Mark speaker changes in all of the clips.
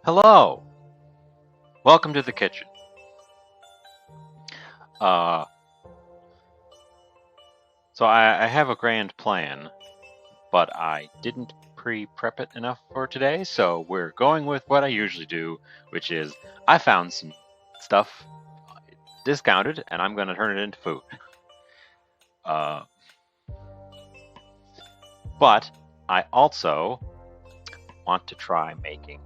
Speaker 1: Hello! Welcome to the kitchen. Uh, so I have a grand plan, but I didn't pre-prep it enough for today, so we're going with what I usually do, which is I found some stuff discounted, and I'm going to turn it into food. But I also want to try making.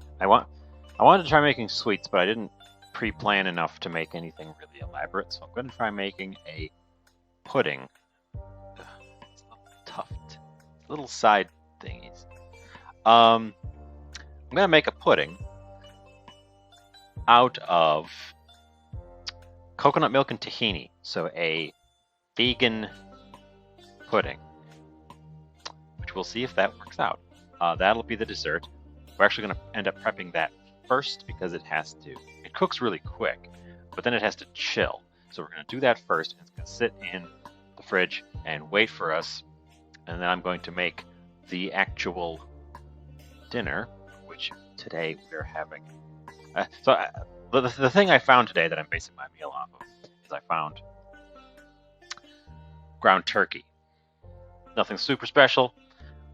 Speaker 1: I wanted to try making sweets, but I didn't pre-plan enough to make anything really elaborate, so I'm going to try making a pudding. It's a little tough. Little side thingies. I'm going to make a pudding out of coconut milk and tahini, so a vegan pudding, which we'll see if that works out. That'll be the dessert. We're actually going to end up prepping that first because it cooks really quick, but then it has to chill. So we're going to do that first, and it's going to sit in the fridge and wait for us, and then I'm going to make the actual dinner, which today we're having. The thing I found today that I'm basing my meal off of is I found ground turkey. Nothing super special.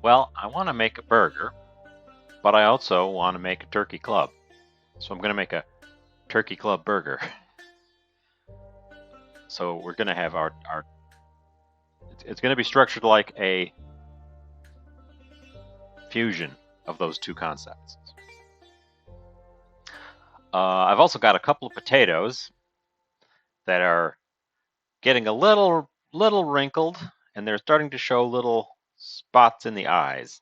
Speaker 1: Well, I want to make a burger, but I also want to make a turkey club. So I'm going to make a turkey club burger. So we're going to have our it's going to be structured like a fusion of those two concepts. I've also got a couple of potatoes that are getting a little wrinkled, and they're starting to show little spots in the eyes,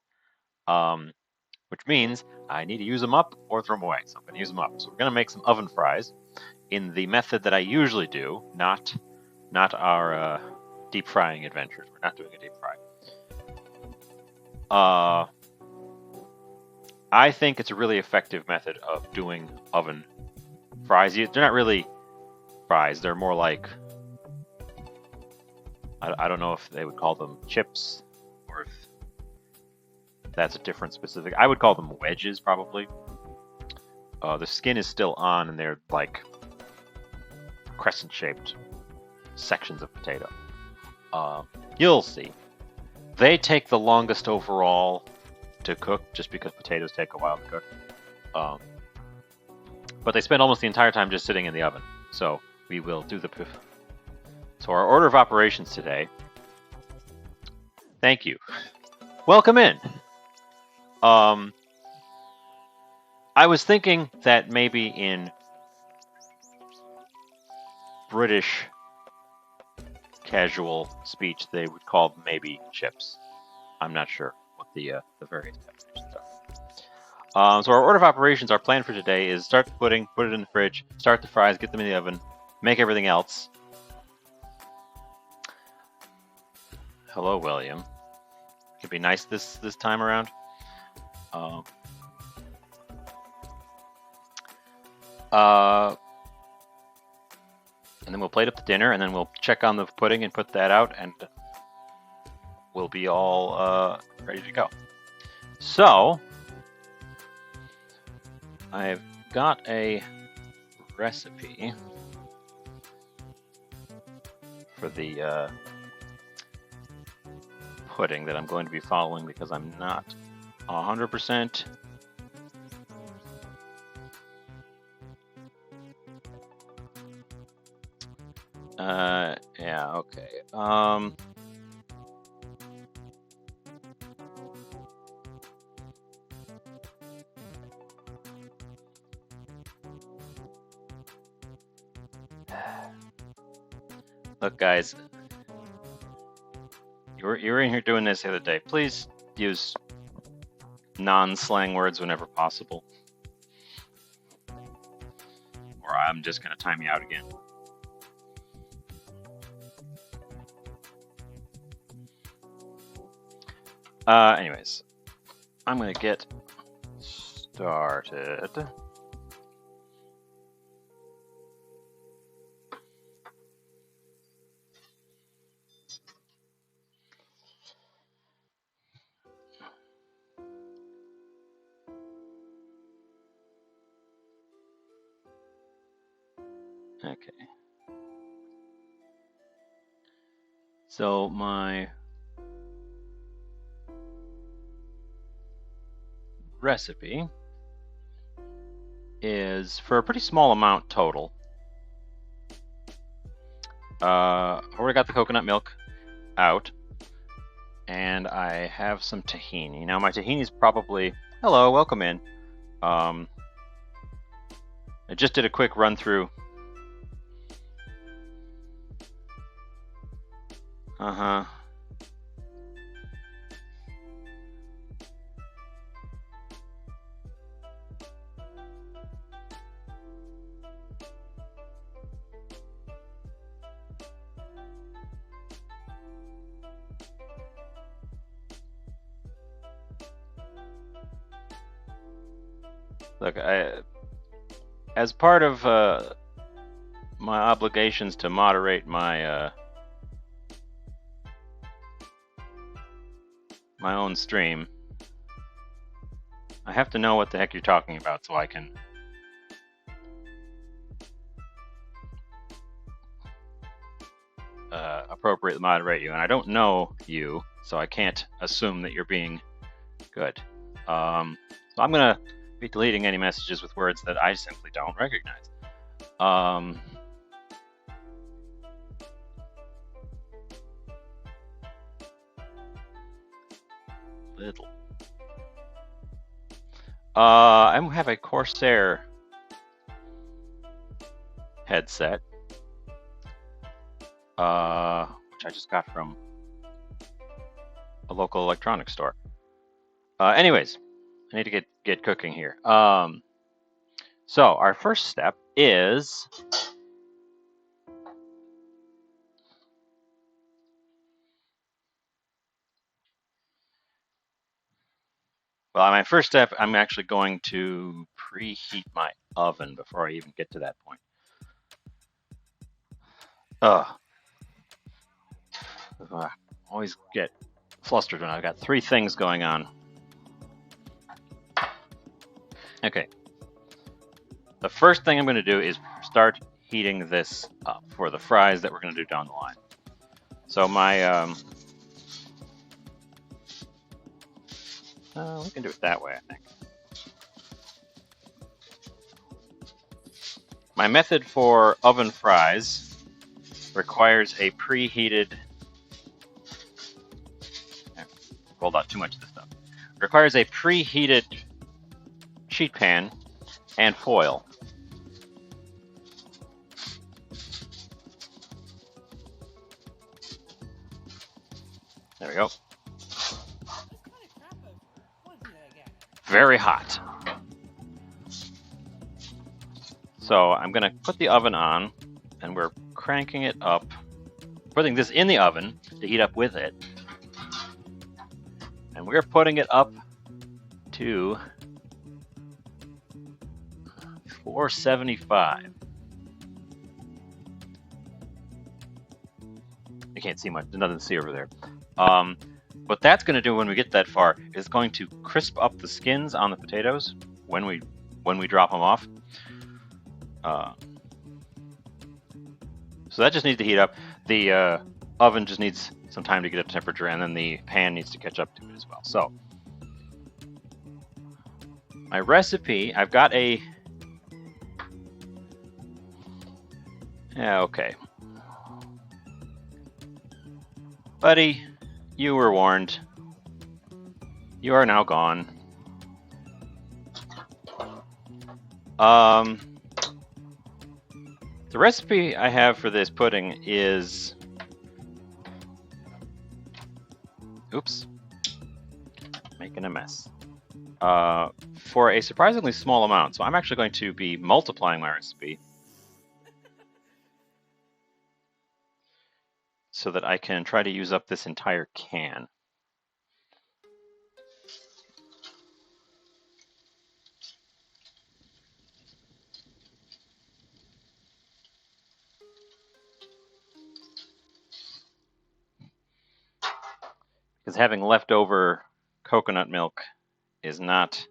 Speaker 1: which means I need to use them up or throw them away. So I'm going to use them up. So we're going to make some oven fries in the method that I usually do, not our deep frying adventures. We're not doing a deep fry. I think it's a really effective method of doing oven fries. They're not really fries. They're more like, I don't know if they would call them chips or if that's a different specific. I would call them wedges, probably. The skin is still on, and they're like crescent-shaped sections of potato. You'll see. They take the longest overall to cook, just because potatoes take a while to cook. But they spend almost the entire time just sitting in the oven. So we will do the So our order of operations today. Thank you. Welcome in. I was thinking that maybe in British casual speech they would call them maybe chips. I'm not sure what the various definitions are. So our order of operations, our plan for today is start the pudding, put it in the fridge, start the fries, get them in the oven, make everything else. Hello, William. It'd be nice this time around. And then we'll plate up the dinner, and then we'll check on the pudding and put that out, and we'll be all ready to go. So, I've got a recipe for the pudding that I'm going to be following because I'm not 100% yeah, okay. Look, guys, you were in here doing this the other day. Please use non-slang words whenever possible, or I'm just gonna time you out again. Anyways, I'm gonna get started. Okay. So my recipe is for a pretty small amount total. I already got the coconut milk out, and I have some tahini. Now my tahini is probably, hello, welcome in. I just did a quick run through. Look, as part of my obligations to moderate my my own stream, I have to know what the heck you're talking about so I can appropriately moderate you. And I don't know you, so I can't assume that you're being good. So I'm gonna be deleting any messages with words that I simply don't recognize. Little. I have a Corsair headset, which I just got from a local electronics store. Anyways, I need to get cooking here. So our first step is my first step, I'm actually going to preheat my oven before I even get to that point. Always get flustered when I've got 3 things going on. Okay. The first thing I'm going to do is start heating this up for the fries that we're going to do down the line. So my we can do it that way, I think. My method for oven fries requires a preheated. Rolled out too much of this stuff. Requires a preheated sheet pan and foil. There we go. Very hot. So I'm going to put the oven on, and we're cranking it up, putting this in the oven to heat up with it. And we're putting it up to 475. You can't see much, there's nothing to see over there. What that's going to do when we get that far is going to crisp up the skins on the potatoes when we drop them off. So that just needs to heat up. The oven just needs some time to get up to temperature, and then the pan needs to catch up to it as well. So my recipe, I've got a... Yeah, okay. Buddy, you were warned. You are now gone. The recipe I have for this pudding is... Oops. Making a mess. For a surprisingly small amount. So I'm actually going to be multiplying my recipe so that I can try to use up this entire can. Because having leftover coconut milk is not...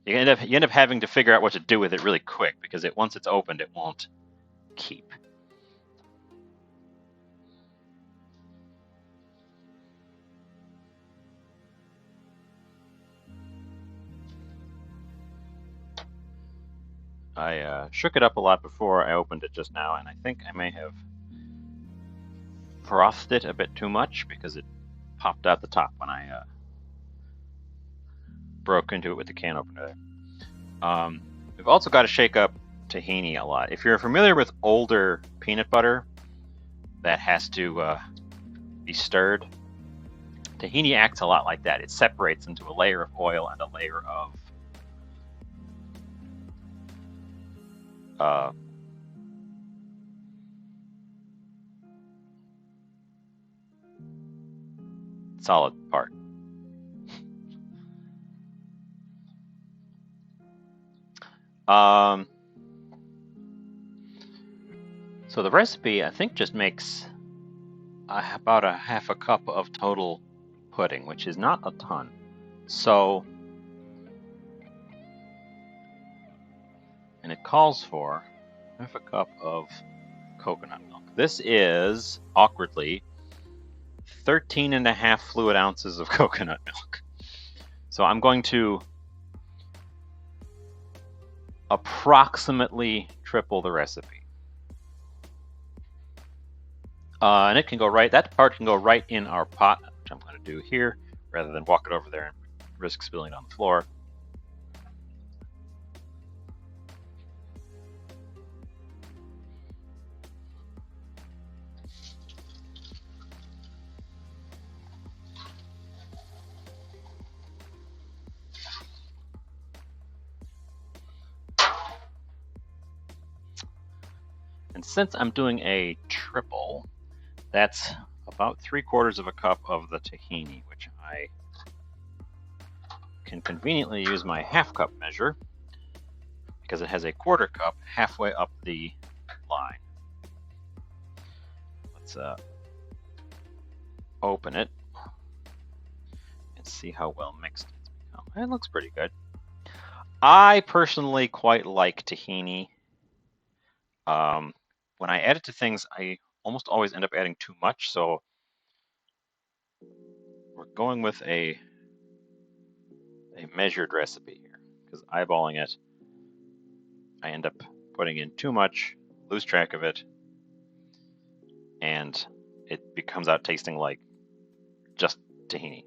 Speaker 1: You end up having to figure out what to do with it really quick, because once it's opened, it won't keep. I shook it up a lot before I opened it just now, and I think I may have frothed it a bit too much because it popped out the top when I broke into it with the can opener there. We've also got to shake up tahini a lot. If you're familiar with older peanut butter that has to be stirred, tahini acts a lot like that. It separates into a layer of oil and a layer of solid part. So the recipe, I think, just makes about a half a cup of total pudding, which is not a ton. So, and it calls for half a cup of coconut milk. This is, awkwardly, 13.5 fluid ounces of coconut milk. So I'm going to approximately triple the recipe. And it can go right, that part can go right in our pot, which I'm going to do here, rather than walk it over there and risk spilling it on the floor. And since I'm doing a triple, that's about 3/4 of a cup of the tahini, which I can conveniently use my half cup measure because it has a 1/4 cup halfway up the line. Let's open it and see how well mixed it's become. It looks pretty good. I personally quite like tahini. When I add it to things, I almost always end up adding too much, so we're going with a measured recipe here, because eyeballing it, I end up putting in too much, lose track of it, and it comes out tasting like just tahini.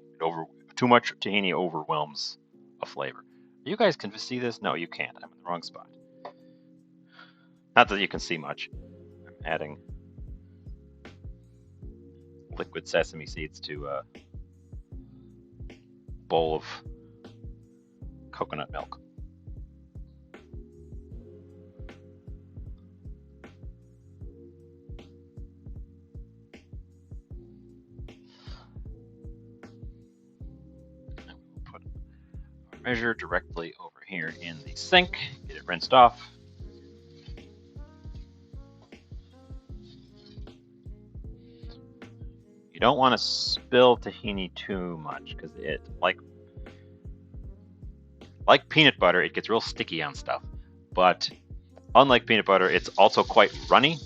Speaker 1: Too much tahini overwhelms a flavor. You guys can see this? No, you can't. I'm in the wrong spot. Not that you can see much. I'm adding liquid sesame seeds to a bowl of coconut milk. Put our measure directly over here in the sink. Get it rinsed off. You don't want to spill tahini too much because it, like peanut butter, it gets real sticky on stuff. But unlike peanut butter, it's also quite runny,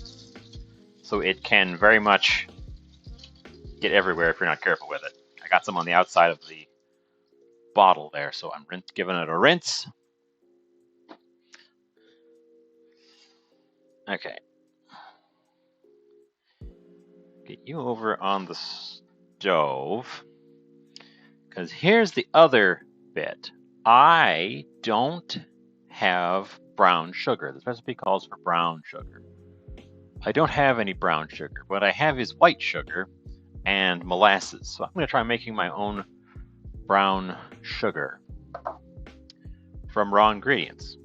Speaker 1: so it can very much get everywhere if you're not careful with it. I got some on the outside of the bottle there, so I'm giving it a rinse. Okay. Get you over on the stove, because here's the other bit. I don't have brown sugar. This recipe calls for brown sugar. I don't have any brown sugar. What I have is white sugar and molasses. So I'm going to try making my own brown sugar from raw ingredients.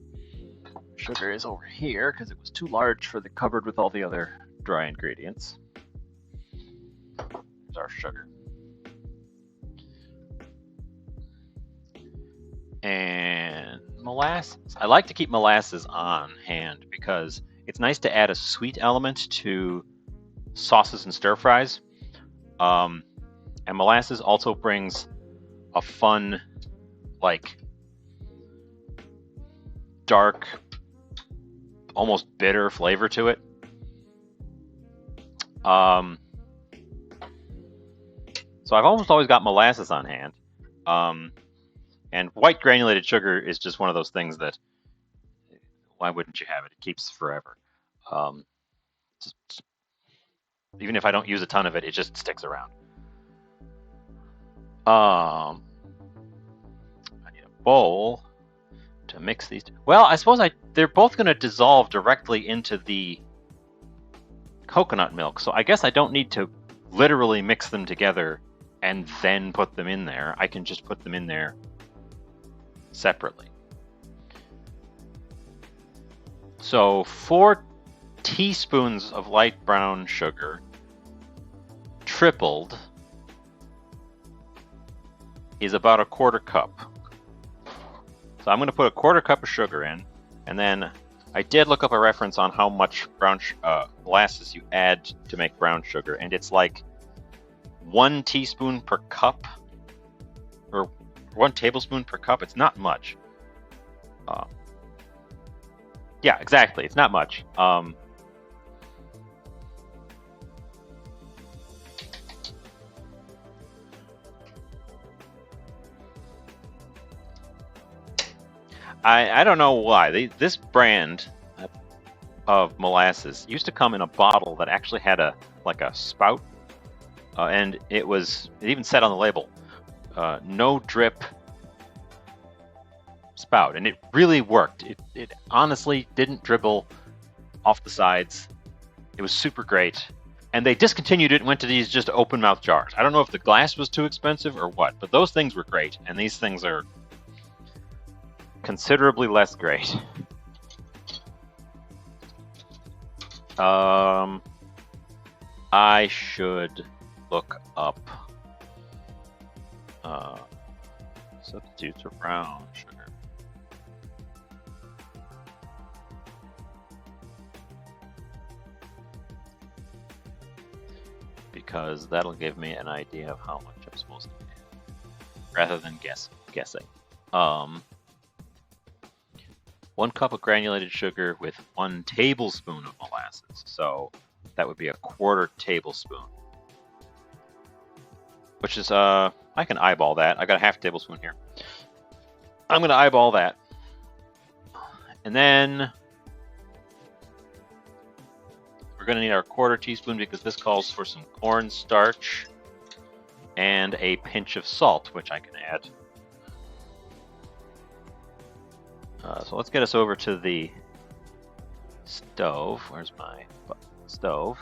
Speaker 1: Sugar is over here because it was too large for the cupboard with all the other dry ingredients. Here's our sugar. And molasses. I like to keep molasses on hand because it's nice to add a sweet element to sauces and stir fries. And molasses also brings a fun, like, dark, almost bitter flavor to it. So I've almost always got molasses on hand. And white granulated sugar is just one of those things that, why wouldn't you have it? It keeps forever. Even if I don't use a ton of it, it just sticks around. I need a bowl to mix these two. Well, I suppose they're both going to dissolve directly into the coconut milk, so I guess I don't need to literally mix them together and then put them in there. I can just put them in there separately. So 4 teaspoons of light brown sugar tripled is about a 1/4 cup. So I'm going to put a 1/4 cup of sugar in, and then I did look up a reference on how much molasses you add to make brown sugar, and it's like 1 teaspoon per cup, or 1 tablespoon per cup. It's not much. Yeah, exactly. It's not much. I don't know why. This brand of molasses used to come in a bottle that actually had a spout, and it even said on the label, no drip spout, and it really worked. It honestly didn't dribble off the sides. It was super great, and they discontinued it and went to these just open mouth jars. I don't know if the glass was too expensive or what, but those things were great, and these things are considerably less great. I should look up substitutes for brown sugar. Because that'll give me an idea of how much I'm supposed to add, rather than guessing. 1 cup of granulated sugar with 1 tablespoon of molasses. So that would be a 1/4 tablespoon. Which is, I can eyeball that. I got a 1/2 tablespoon here. I'm going to eyeball that. And then we're going to need our 1/4 teaspoon because this calls for some cornstarch and a pinch of salt, which I can add. So let's get us over to the stove. Where's my stove?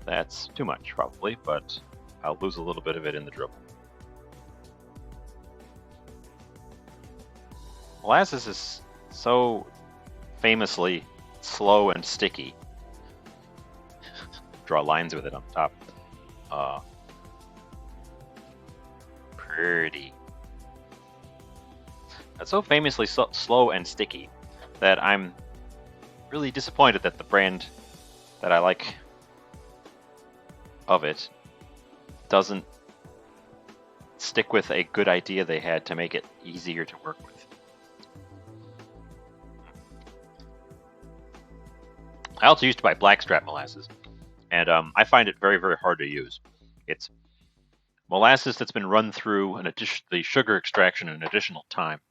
Speaker 1: That's too much, probably, but I'll lose a little bit of it in the dribble. Molasses is so famously slow and sticky. Draw lines with it on top. Pretty. It's so famously slow and sticky that I'm really disappointed that the brand that I like of it doesn't stick with a good idea they had to make it easier to work with. I also used to buy blackstrap molasses, and I find it very, very hard to use. It's molasses that's been run through the sugar extraction an additional time,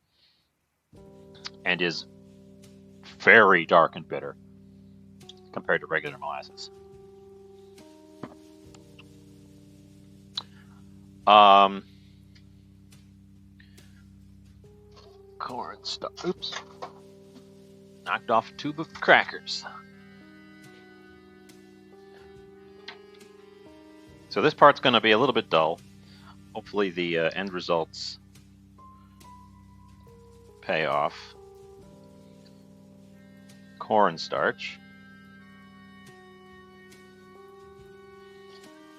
Speaker 1: and is very dark and bitter compared to regular molasses. Cornstarch. Oops. Knocked off a tube of crackers. So this part's going to be a little bit dull. Hopefully the end results pay off. Cornstarch.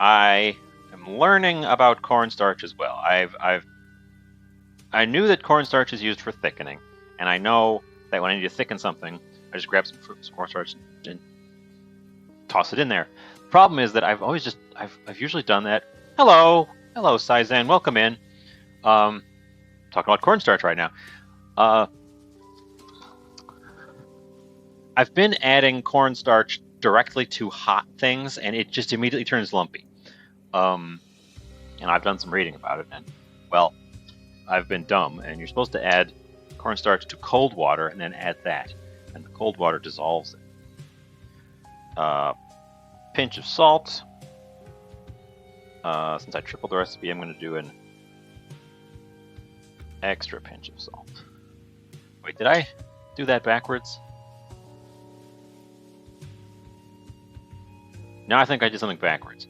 Speaker 1: I am learning about cornstarch as well. I knew that cornstarch is used for thickening, and I know that when I need to thicken something, I just grab some cornstarch and toss it in there. The problem is that I've usually done that. Hello, Saizan, welcome in. Talking about cornstarch right now. I've been adding cornstarch directly to hot things, and it just immediately turns lumpy. And I've done some reading about it, and well, I've been dumb, and you're supposed to add cornstarch to cold water and then add that, and the cold water dissolves it. Pinch of salt. Since I tripled the recipe, I'm going to do an extra pinch of salt. Wait, did I do that backwards? No, I think I did something backwards.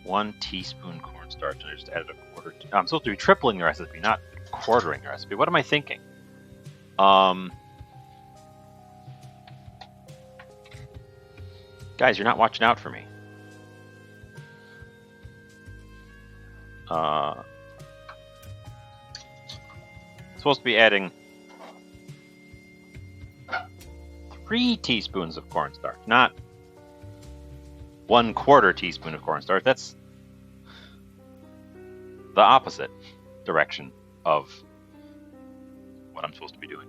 Speaker 1: 1 teaspoon cornstarch, and I just added a 1/4. I'm supposed to be tripling the recipe, not quartering the recipe. What am I thinking? Guys, you're not watching out for me. Supposed to be adding 3 teaspoons of cornstarch, not 1/4 teaspoon of cornstarch. That's the opposite direction of what I'm supposed to be doing.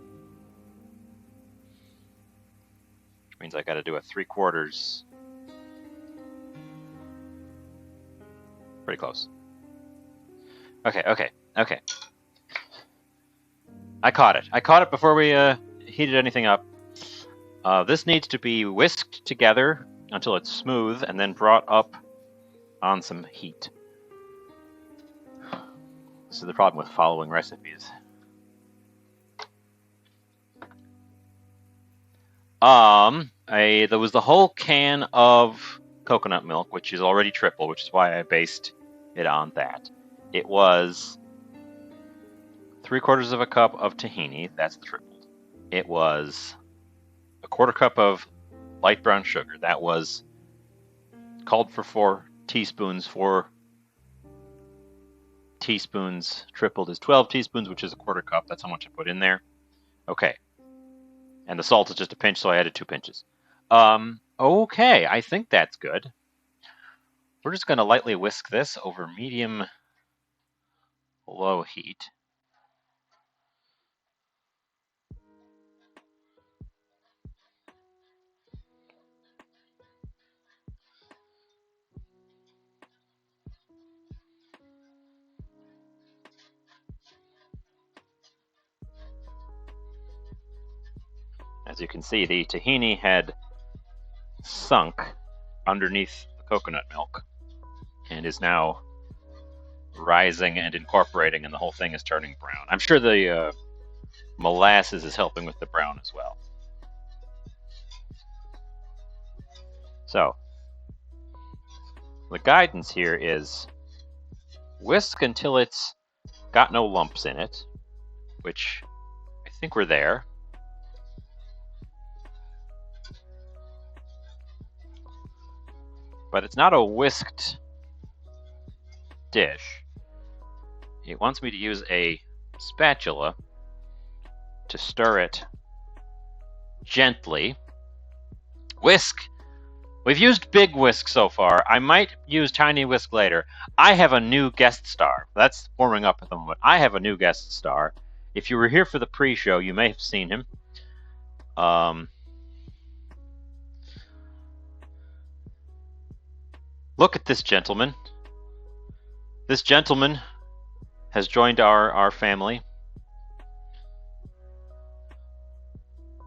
Speaker 1: Which means I got to do a 3/4. Pretty close. Okay. I caught it. I caught it before we heated anything up. This needs to be whisked together until it's smooth and then brought up on some heat. This is the problem with following recipes. There was the whole can of coconut milk, which is already triple, which is why I based it on that. It was 3/4 of a cup of tahini, that's the tripled. It was a 1/4 cup of light brown sugar, that was called for 4 teaspoons. 4 teaspoons tripled is 12 teaspoons, which is a 1/4 cup. That's how much I put in there. Okay. And the salt is just a pinch, so I added 2 pinches. Okay, I think that's good. We're just going to lightly whisk this over medium-low heat. As you can see, the tahini had sunk underneath the coconut milk and is now rising and incorporating, and the whole thing is turning brown. I'm sure the molasses is helping with the brown as well. So, the guidance here is whisk until it's got no lumps in it, which I think we're there. But it's not a whisked dish. It wants me to use a spatula to stir it gently. Whisk! We've used big whisk so far. I might use tiny whisk later. I have a new guest star. That's warming up at the moment. I have a new guest star. If you were here for the pre-show, you may have seen him. Look at this gentleman. This gentleman has joined our family.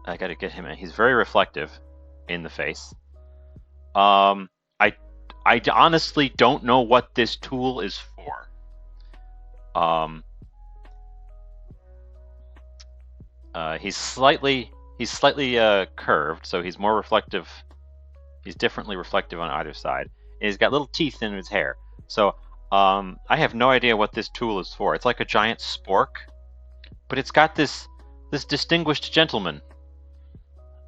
Speaker 1: I gotta get him in. He's very reflective in the face. I honestly don't know what this tool is for. He's slightly curved, so he's more reflective. He's differently reflective on either side. And he's got little teeth in his hair. So I have no idea what this tool is for. It's like a giant spork, but it's got this distinguished gentleman.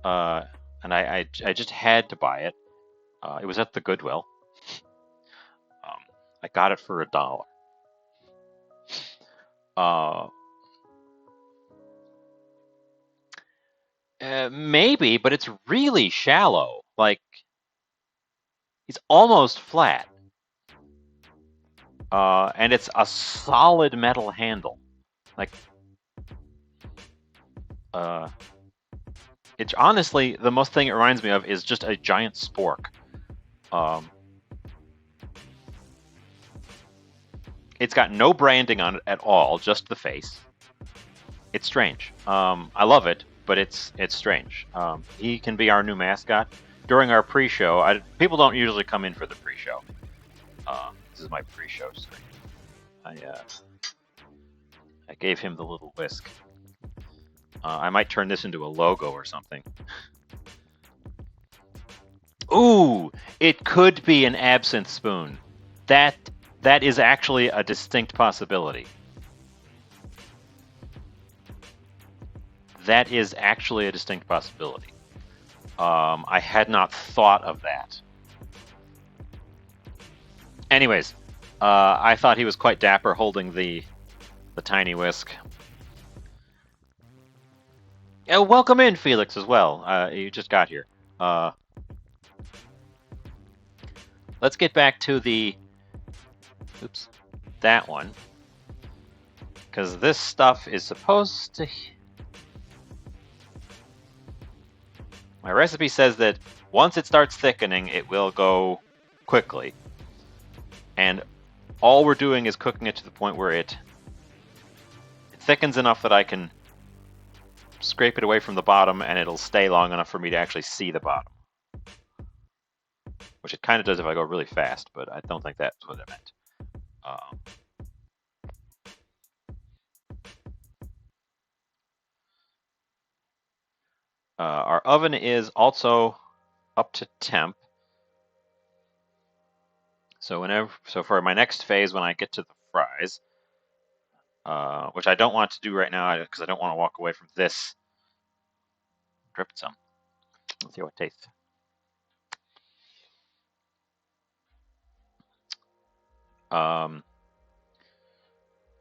Speaker 1: And I just had to buy it. It was at the Goodwill. I got it for $1. Maybe, but it's really shallow. Like, he's almost flat. And it's a solid metal handle. Like, it's honestly, the most thing it reminds me of is just a giant spork. It's got no branding on it at all, just the face. It's strange. I love it, but it's strange. He can be our new mascot. During our pre-show, people don't usually come in for the pre-show. This is my pre-show stream. I gave him the little whisk. I might turn this into a logo or something. Ooh, it could be an absinthe spoon. That is actually a distinct possibility. That is actually a distinct possibility. I had not thought of that. Anyways, I thought he was quite dapper holding the tiny whisk. Welcome in, Felix, as well. You just got here. Let's get back to that one. Because this stuff is supposed to... My recipe says that once it starts thickening, it will go quickly. And all we're doing is cooking it to the point where it thickens enough that I can scrape it away from the bottom and it'll stay long enough for me to actually see the bottom. Which it kind of does if I go really fast, but I don't think that's what it meant. Our oven is also up to temp. So for my next phase, when I get to the fries, which I don't want to do right now because I don't want to walk away from this. Dripped some. Let's see how it tastes.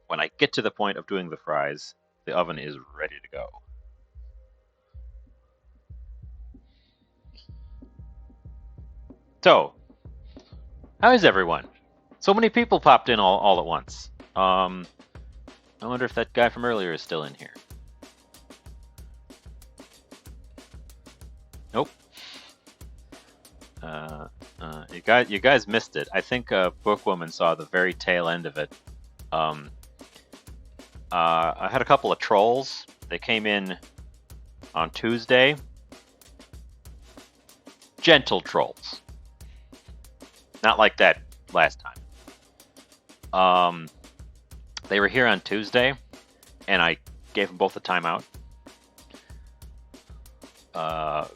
Speaker 1: When I get to the point of doing the fries, the oven is ready to go. So, how is everyone? So many people popped in all at once. I wonder if that guy from earlier is still in here. Nope. You guys missed it. I think Bookwoman saw the very tail end of it. I had a couple of trolls. They came in on Tuesday gentle trolls. Not like that last time. They were here on Tuesday, and I gave them both a timeout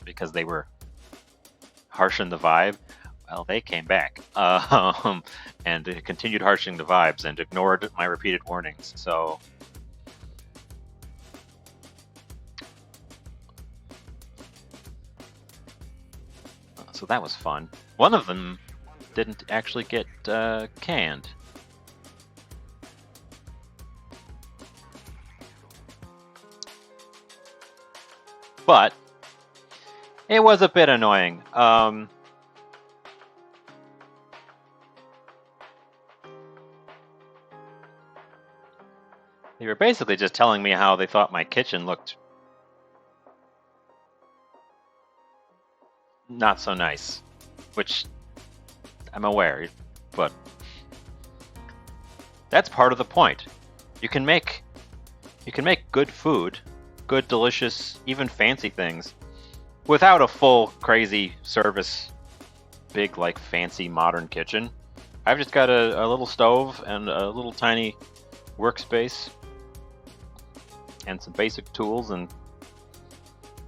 Speaker 1: because they were harshing the vibe. Well, they came back and continued harshing the vibes and ignored my repeated warnings. So that was fun. One of them didn't actually get canned. But it was a bit annoying. They were basically just telling me how they thought my kitchen looked not so nice, which I'm aware, but that's part of the point. You can make good food, good, delicious, even fancy things without a full, crazy service, big, like, fancy modern kitchen. I've just got a little stove and a little tiny workspace and some basic tools, and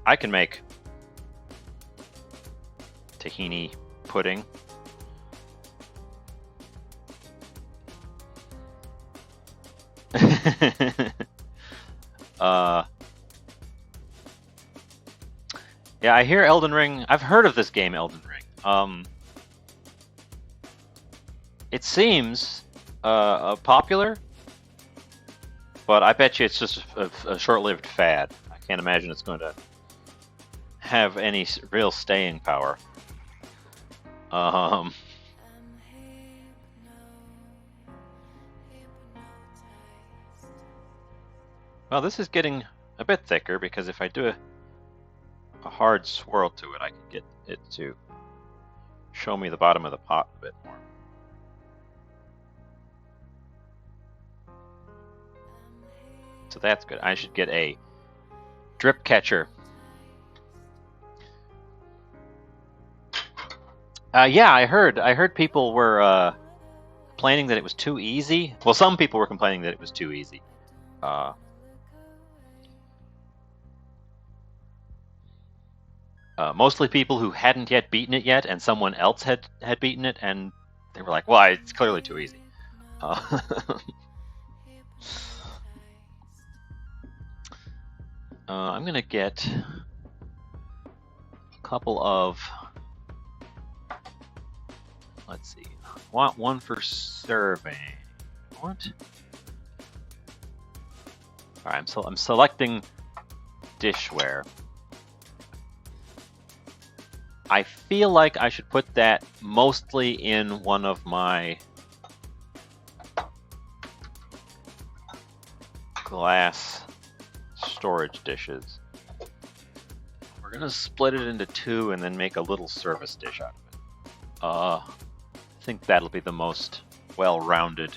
Speaker 1: I can make tahini pudding. Yeah, I hear Elden Ring. I've heard of this game, Elden Ring. It seems popular, but I bet you it's just a short-lived fad. I can't imagine it's going to have any real staying power. Well, this is getting a bit thicker because if I do a hard swirl to it, I can get it to show me the bottom of the pot a bit more. So that's good. I should get a drip catcher. Yeah, I heard people were complaining that it was too easy. Well, some people were complaining that it was too easy. Mostly people who hadn't yet beaten it yet, and someone else had beaten it, and they were like, "Well, it's clearly too easy." I'm gonna get a couple of. Let's see. I want one for serving. What? All right, I'm selecting dishware. I feel like I should put that mostly in one of my glass storage dishes. We're gonna split it into two and then make a little service dish out of it. I think that'll be the most well-rounded.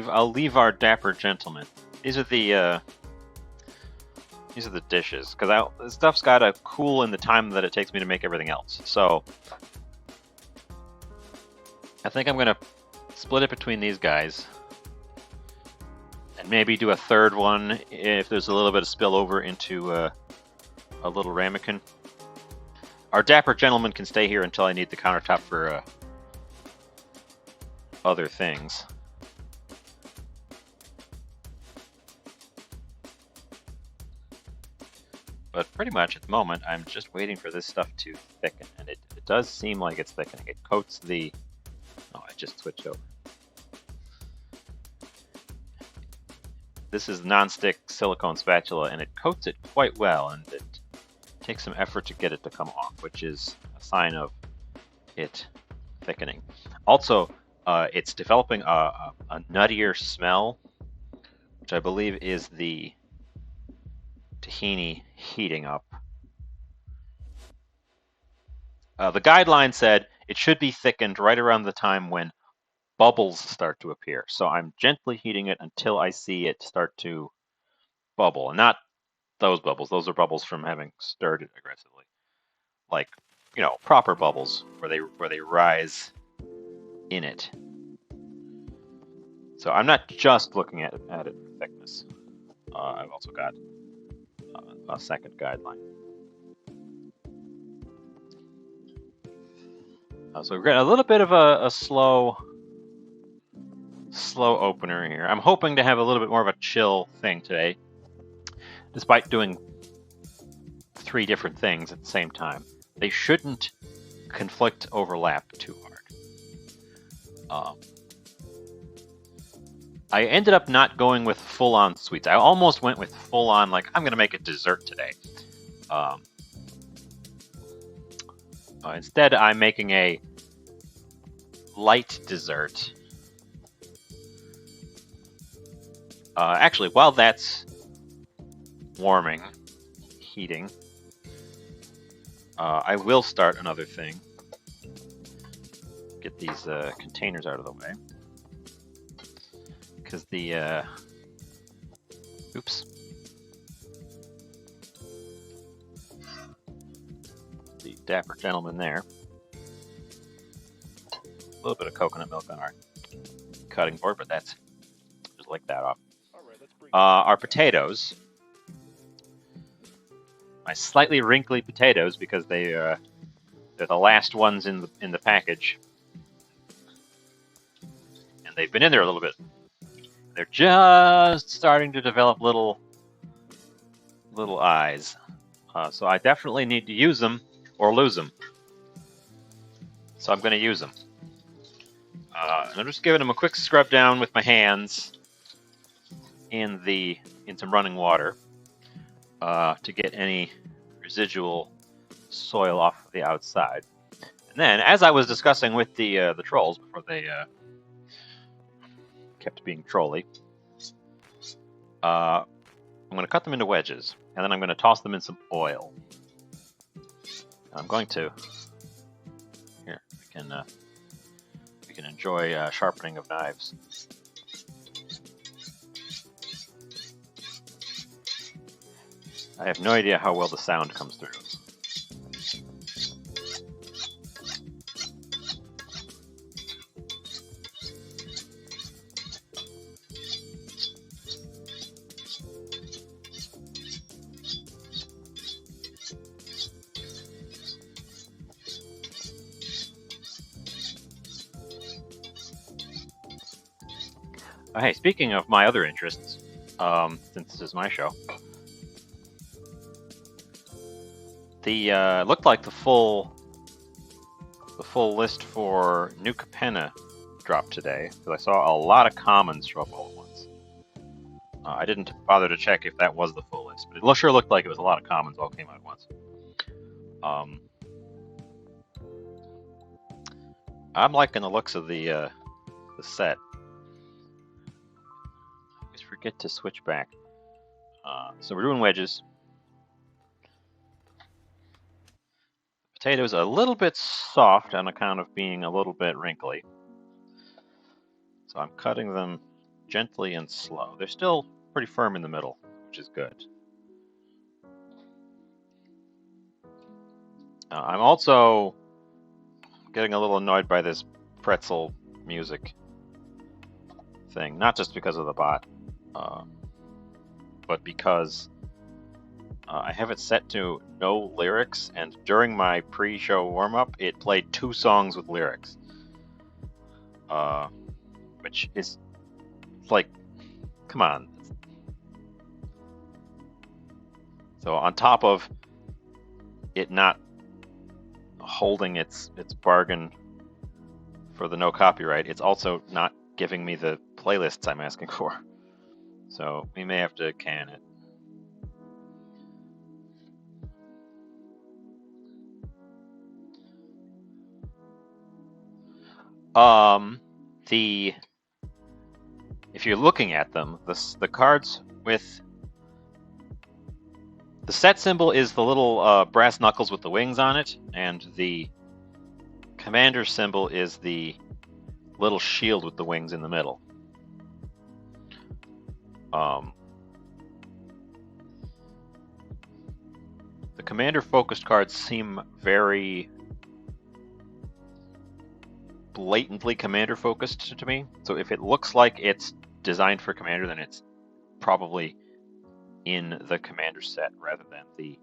Speaker 1: I'll leave our dapper gentleman. These are the dishes, because this stuff's gotta cool in the time that it takes me to make everything else. So I think I'm gonna split it between these guys, and maybe do a third one if there's a little bit of spillover into a little ramekin. Our dapper gentleman can stay here until I need the countertop for other things. But pretty much at the moment, I'm just waiting for this stuff to thicken, and it does seem like it's thickening. It coats the... Oh, I just switched over. This is non-stick silicone spatula, and it coats it quite well, and it takes some effort to get it to come off, which is a sign of it thickening. Also, it's developing a nuttier smell, which I believe is the tahini heating up. The guideline said it should be thickened right around the time when bubbles start to appear. So I'm gently heating it until I see it start to bubble, and not those bubbles. Those are bubbles from having stirred it aggressively. Like, proper bubbles where they rise in it. So I'm not just looking at it for thickness. I've also got a second guideline. So we're getting a little bit of a slow opener here. I'm hoping to have a little bit more of a chill thing today, despite doing 3 different things at the same time. They shouldn't conflict, overlap too hard. I ended up not going with full-on sweets. I almost went with full-on, like, I'm going to make a dessert today. Instead, I'm making a light dessert. Actually, while that's warming, heating, I will start another thing. Get these containers out of the way. Because the... oops. The dapper gentleman there. A little bit of coconut milk on our cutting board, but that's... just lick that off. Our potatoes. My slightly wrinkly potatoes, because they're the last ones in the package, and they've been in there a little bit. They're just starting to develop little eyes, so I definitely need to use them or lose them. So I'm going to use them, and I'm just giving them a quick scrub down with my hands in some running water. To get any residual soil off the outside. And then, as I was discussing with the trolls before they kept being trolly, I'm going to cut them into wedges, and then I'm going to toss them in some oil. And I'm going to... Here, we can enjoy sharpening of knives. I have no idea how well the sound comes through. Hey, speaking of my other interests, since this is my show, the looked like the full list for New Capenna dropped today, because I saw a lot of commons show up all at once. I didn't bother to check if that was the full list, but it sure looked like it was a lot of commons all came out at once. I'm liking the looks of the set. I always forget to switch back. So we're doing wedges. Potatoes a little bit soft on account of being a little bit wrinkly. So I'm cutting them gently and slow. They're still pretty firm in the middle, which is good. I'm also getting a little annoyed by this pretzel music thing. Not just because of the bot, but because I have it set to no lyrics, and during my pre-show warm-up, it played 2 songs with lyrics. Which is, like, come on. So on top of it not holding its bargain for the no copyright, it's also not giving me the playlists I'm asking for. So we may have to can it. If you're looking at them, the cards with the set symbol is the little brass knuckles with the wings on it, and the commander symbol is the little shield with the wings in the middle. The commander focused cards seem very blatantly commander focused to me. So if it looks like it's designed for commander, then it's probably in the commander set rather than the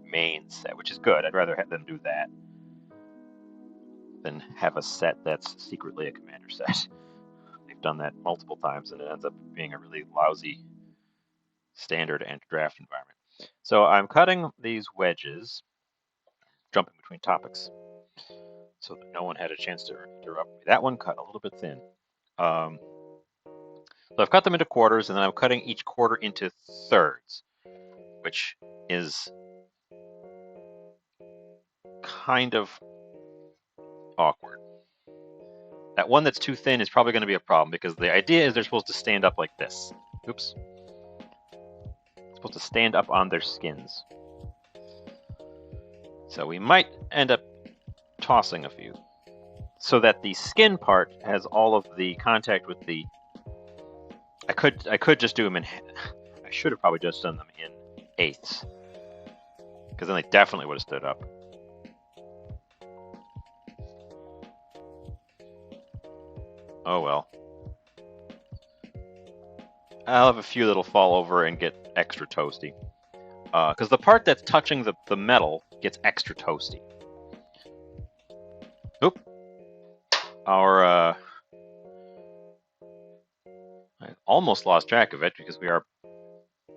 Speaker 1: main set, which is good. I'd rather have them do that than have a set that's secretly a commander set. They've done that multiple times, and it ends up being a really lousy standard and draft environment. So I'm cutting these wedges, jumping between topics, so that no one had a chance to interrupt me. That one cut a little bit thin. So I've cut them into quarters, and then I'm cutting each quarter into thirds, which is kind of awkward. That one that's too thin is probably going to be a problem, because the idea is they're supposed to stand up like this. Oops. They're supposed to stand up on their skins. So we might end up tossing a few, so that the skin part has all of the contact with the... I could just do them in... I should have probably just done them in eighths, because then they definitely would have stood up. Oh well. I'll have a few that'll fall over and get extra toasty. Because the part that's touching the metal gets extra toasty. Oop. I almost lost track of it because we are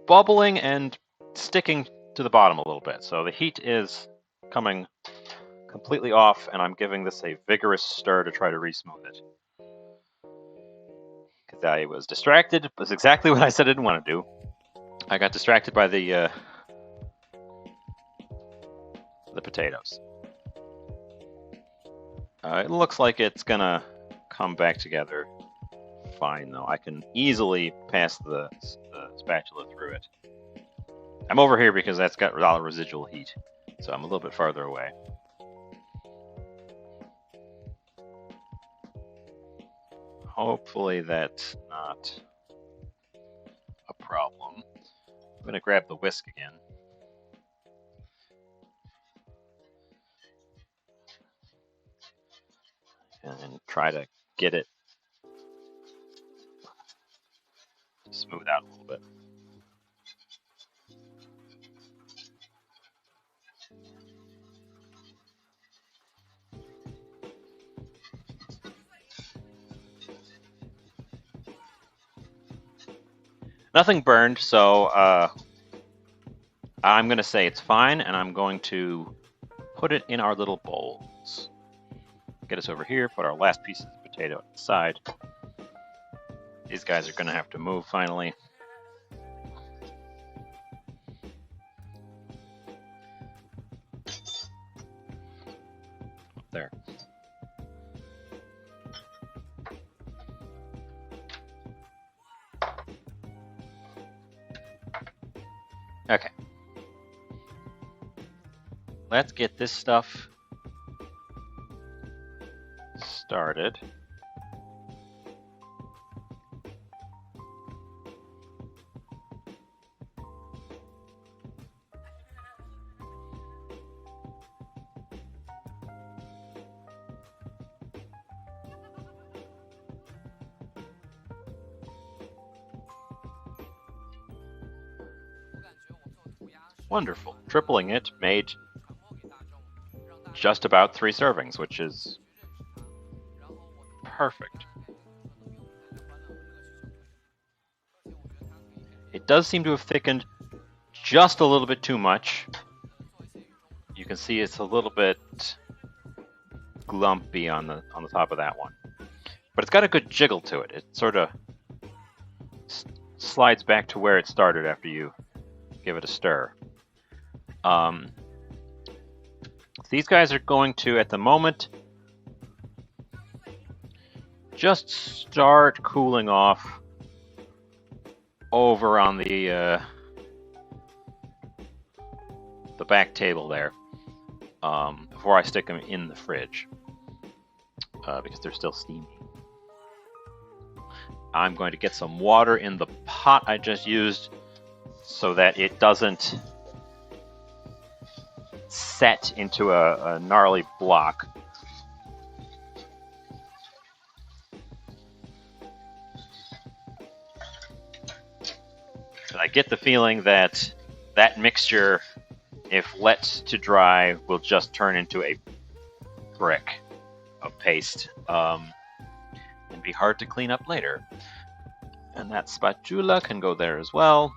Speaker 1: bubbling and sticking to the bottom a little bit. So the heat is coming completely off, and I'm giving this a vigorous stir to try to re-smooth it. Because I was distracted. That's exactly what I said I didn't want to do. I got distracted by the potatoes. It looks like it's gonna come back together fine, though. I can easily pass the spatula through it. I'm over here because that's got a lot of residual heat, so I'm a little bit farther away. Hopefully that's not a problem. I'm going to grab the whisk again. And try to get it to smooth out a little bit. Nothing burned, so I'm going to say it's fine, and I'm going to put it in our little bowls. Get us over here, put our last piece of the potato at the side. These guys are going to have to move finally. There. Okay. Let's get this stuff started. Wonderful. Tripling it made just about 3 servings, which is perfect. It does seem to have thickened just a little bit too much. You can see it's a little bit glumpy on the top of that one. But it's got a good jiggle to it. It sort of slides back to where it started after you give it a stir. These guys are going to, at the moment, just start cooling off over on the back table there before I stick them in the fridge. because they're still steamy. I'm going to get some water in the pot I just used so that it doesn't set into a gnarly block. And I get the feeling that that mixture, if let to dry, will just turn into a brick of paste and be hard to clean up later. And that spatula can go there as well.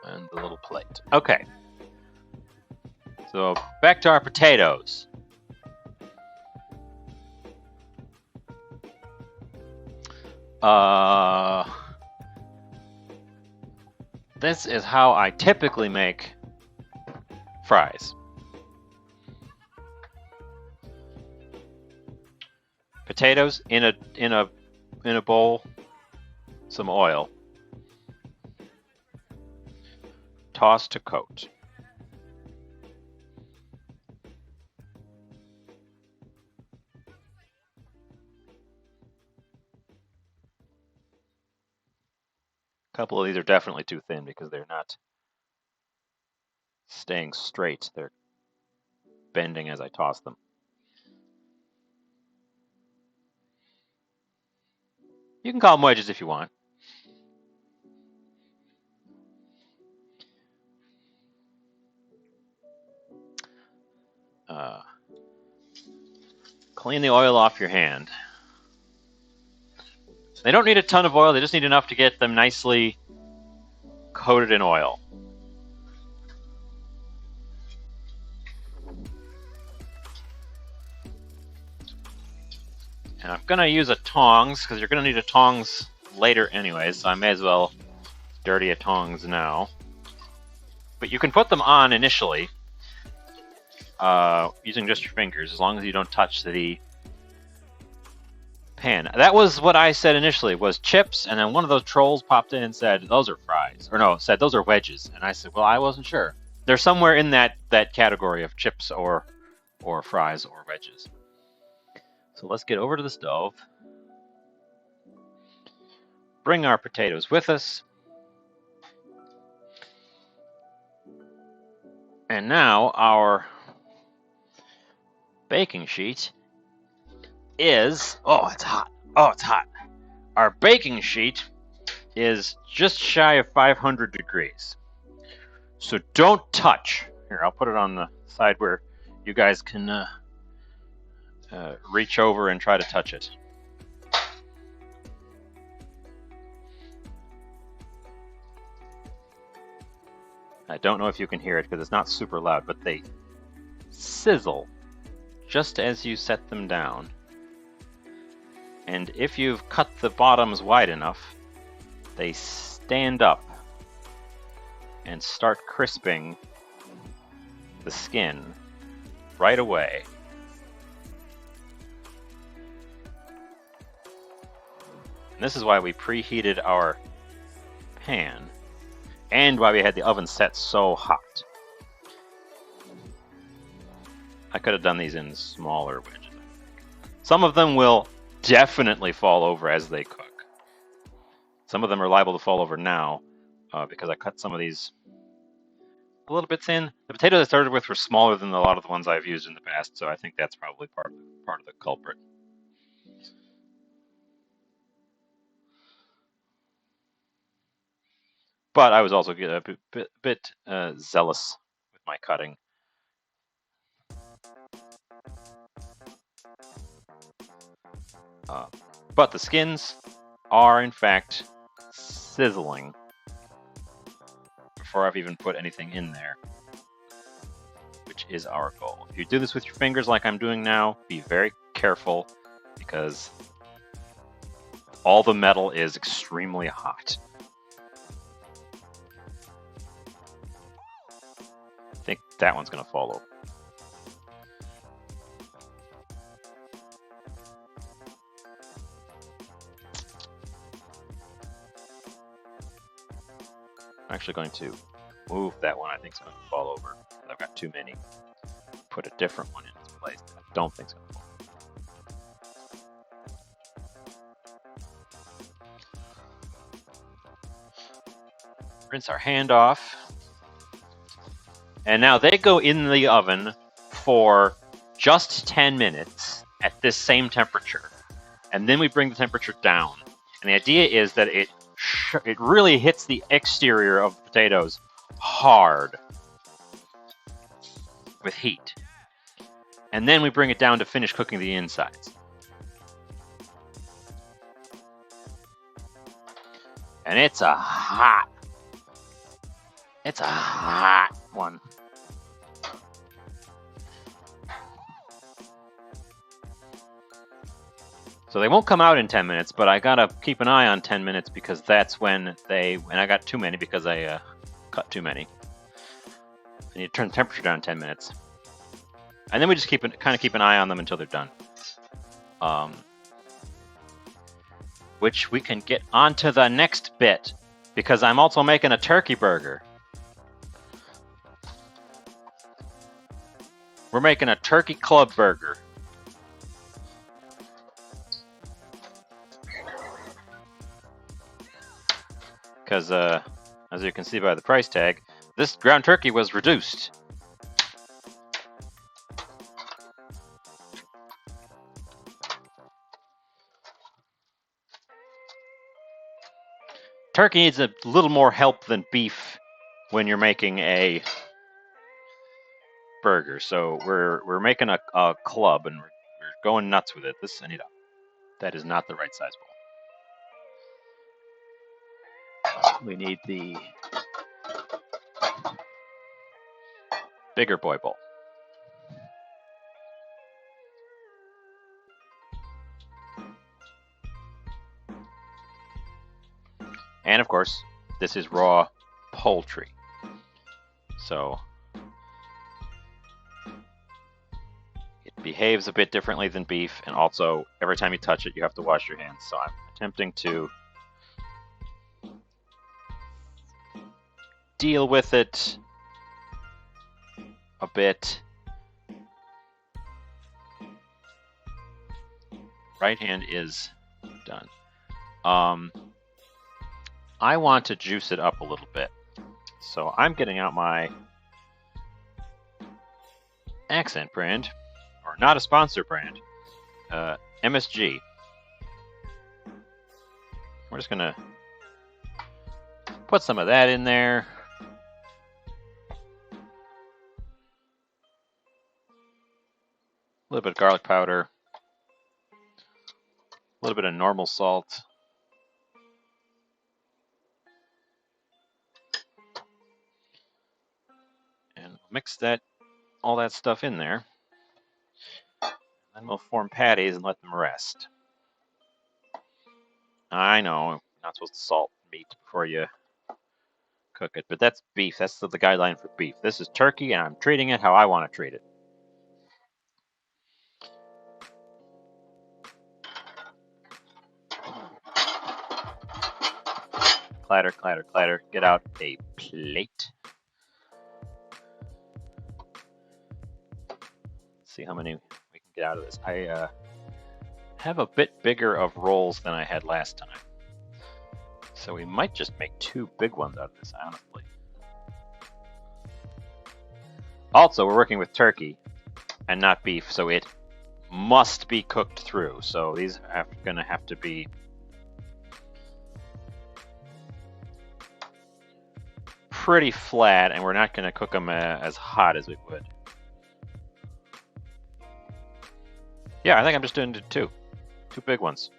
Speaker 1: And the little plate. Okay. So back to our potatoes. This is how I typically make fries. Potatoes in a bowl, some oil. Toss to coat. A couple of these are definitely too thin because they're not staying straight. They're bending as I toss them. You can call them wedges if you want. Clean the oil off your hand. They don't need a ton of oil, they just need enough to get them nicely coated in oil. And I'm going to use a tongs, because you're going to need a tongs later anyways, so I may as well dirty a tongs now. But you can put them on initially, using just your fingers, as long as you don't touch the pan. That was what I said initially, was chips, and then one of those trolls popped in and said, those are fries. Or no, said, those are wedges. And I said, well, I wasn't sure. They're somewhere in that category of chips or fries or wedges. So let's get over to the stove. Bring our potatoes with us. And now our baking sheet is... Oh, it's hot. Oh, it's hot. Our baking sheet is just shy of 500 degrees. So don't touch. Here, I'll put it on the side where you guys can reach over and try to touch it. I don't know if you can hear it because it's not super loud, but they sizzle just as you set them down. And if you've cut the bottoms wide enough, they stand up and start crisping the skin right away. And this is why we preheated our pan and why we had the oven set so hot. I could have done these in smaller wedges. Some of them will definitely fall over as they cook. Some of them are liable to fall over now because I cut some of these a little bit thin. The potatoes I started with were smaller than a lot of the ones I've used in the past, so I think that's probably part of the culprit. But I was also a bit zealous with my cutting. But the skins are, in fact, sizzling before I've even put anything in there, which is our goal. If you do this with your fingers like I'm doing now, be very careful because all the metal is extremely hot. I think that one's going to fall over. I'm actually going to move that one I think is going to fall over. I've got too many. Put a different one in its place that I don't think is going to fall over. Rinse our hand off. And now they go in the oven for just 10 minutes at this same temperature. And then we bring the temperature down. And the idea is that it really hits the exterior of the potatoes hard with heat. And then we bring it down to finish cooking the insides. And it's a hot one. So they won't come out in 10 minutes, but I gotta keep an eye on 10 minutes because that's when and I got too many because I cut too many. I need to turn the temperature down 10 minutes. And then we just keep an eye on them until they're done. Which we can get onto the next bit because I'm also making a turkey burger. We're making a turkey club burger. Because, as you can see by the price tag, this ground turkey was reduced. Turkey needs a little more help than beef when you're making a burger. So we're making a club and we're going nuts with it. That is not the right size bowl. We need the bigger boy bowl. And of course, this is raw poultry. So it behaves a bit differently than beef, and also every time you touch it, you have to wash your hands. So I'm attempting to deal with it a bit. Right hand is done. I want to juice it up a little bit. So I'm getting out my accent brand, or not a sponsor brand, MSG. We're just gonna put some of that in there. A little bit of garlic powder. A little bit of normal salt. And mix all that stuff in there. Then we'll form patties and let them rest. I know, you're not supposed to salt meat before you cook it, but that's beef. That's the guideline for beef. This is turkey, and I'm treating it how I want to treat it. Clatter, clatter, clatter. Get out a plate. Let's see how many we can get out of this. I have a bit bigger of rolls than I had last time. So we might just make 2 big ones out of this, honestly. Also, we're working with turkey and not beef, so it must be cooked through. So these are going to have to be pretty flat, and we're not going to cook them as hot as we would. Yeah, I think I'm just doing 2 big ones.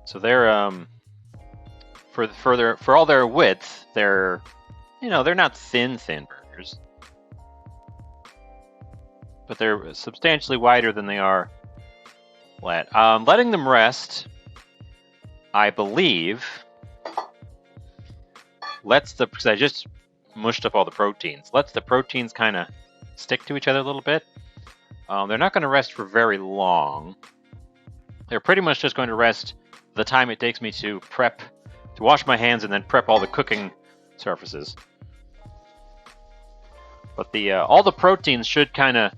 Speaker 1: So they're for all their width, they're not thin burgers, but they're substantially wider than they are flat. Letting them rest, I believe, because I just mushed up all the proteins, lets the proteins kind of stick to each other a little bit. They're not going to rest for very long. They're pretty much just going to rest the time it takes me to wash my hands and then prep all the cooking surfaces. But the all the proteins should kind of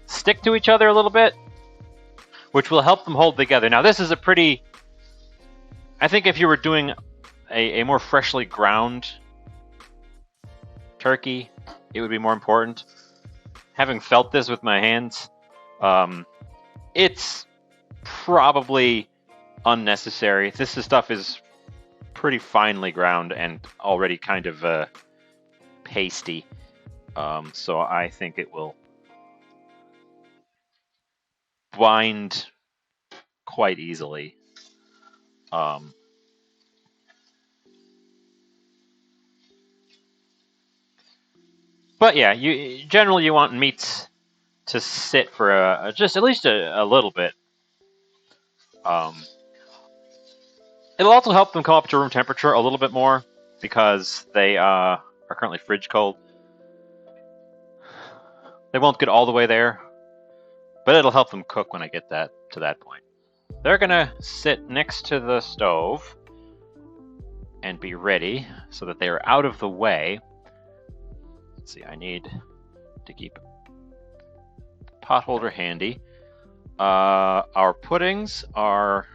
Speaker 1: stick to each other a little bit, which will help them hold together. Now, this is a pretty... I think if you were doing a more freshly ground turkey, it would be more important. Having felt this with my hands, it's probably unnecessary. This stuff is pretty finely ground and already kind of pasty, so I think it will bind quite easily. But yeah, generally you want meats to sit for just at least a little bit. It'll also help them come up to room temperature a little bit more because they are currently fridge cold. They won't get all the way there, but it'll help them cook when I get to that point. They're gonna sit next to the stove and be ready so that they are out of the way. Let's see, I need to keep pot holder handy. Our puddings are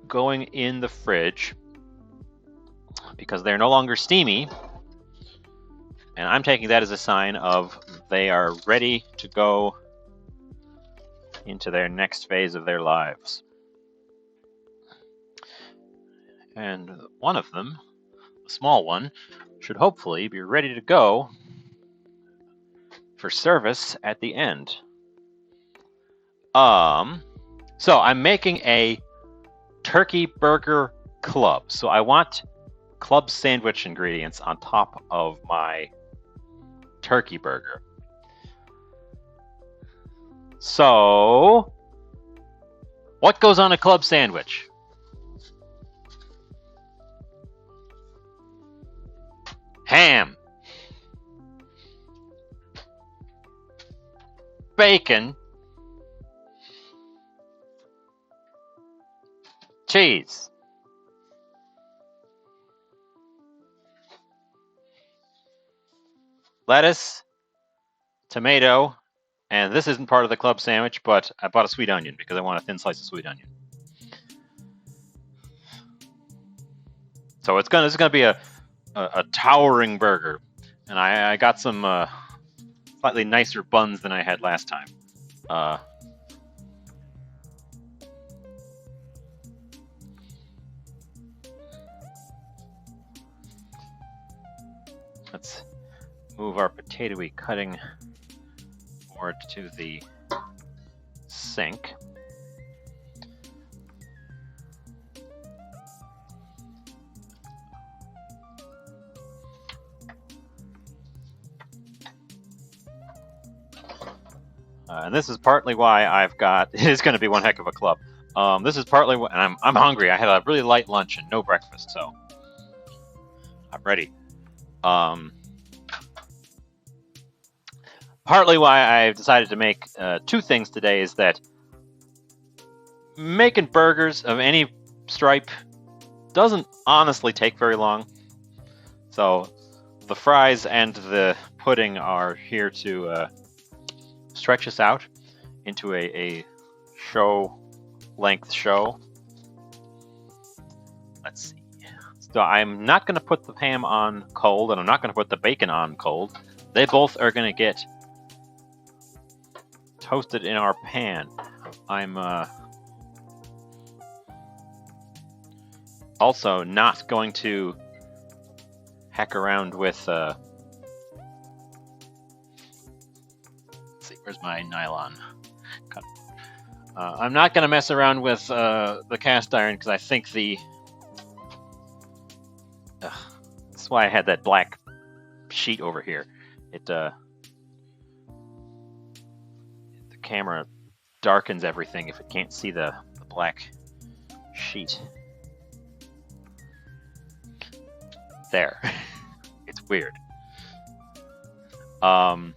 Speaker 1: going in the fridge because they're no longer steamy, and I'm taking that as a sign of they are ready to go into their next phase of their lives. And one of them, the small one, should hopefully be ready to go for service at the end. So I'm making a turkey burger club. So I want club sandwich ingredients on top of my turkey burger. So, what goes on a club sandwich? Ham, bacon, cheese, lettuce, tomato, and this isn't part of the club sandwich, but I bought a sweet onion because I want a thin slice of sweet onion. So this is gonna be a towering burger, and I got some slightly nicer buns than I had last time. Let's move our potato-y cutting board to the sink. And this is partly why I've got... It is going to be one heck of a club. This is partly why... And I'm hungry. I had a really light lunch and no breakfast, so... I'm ready. Partly why I've decided to make two things today is that making burgers of any stripe doesn't honestly take very long. So the fries and the pudding are here to stretch us out into a show-length show. Let's see. So I'm not going to put the ham on cold, and I'm not going to put the bacon on cold. They both are going to get toasted in our pan. I'm also not going to heck around with... let's see, where's my nylon cut? I'm not going to mess around with the cast iron because I think that's why I had that black sheet over here. The camera darkens everything if it can't see the black sheet. There. It's weird. What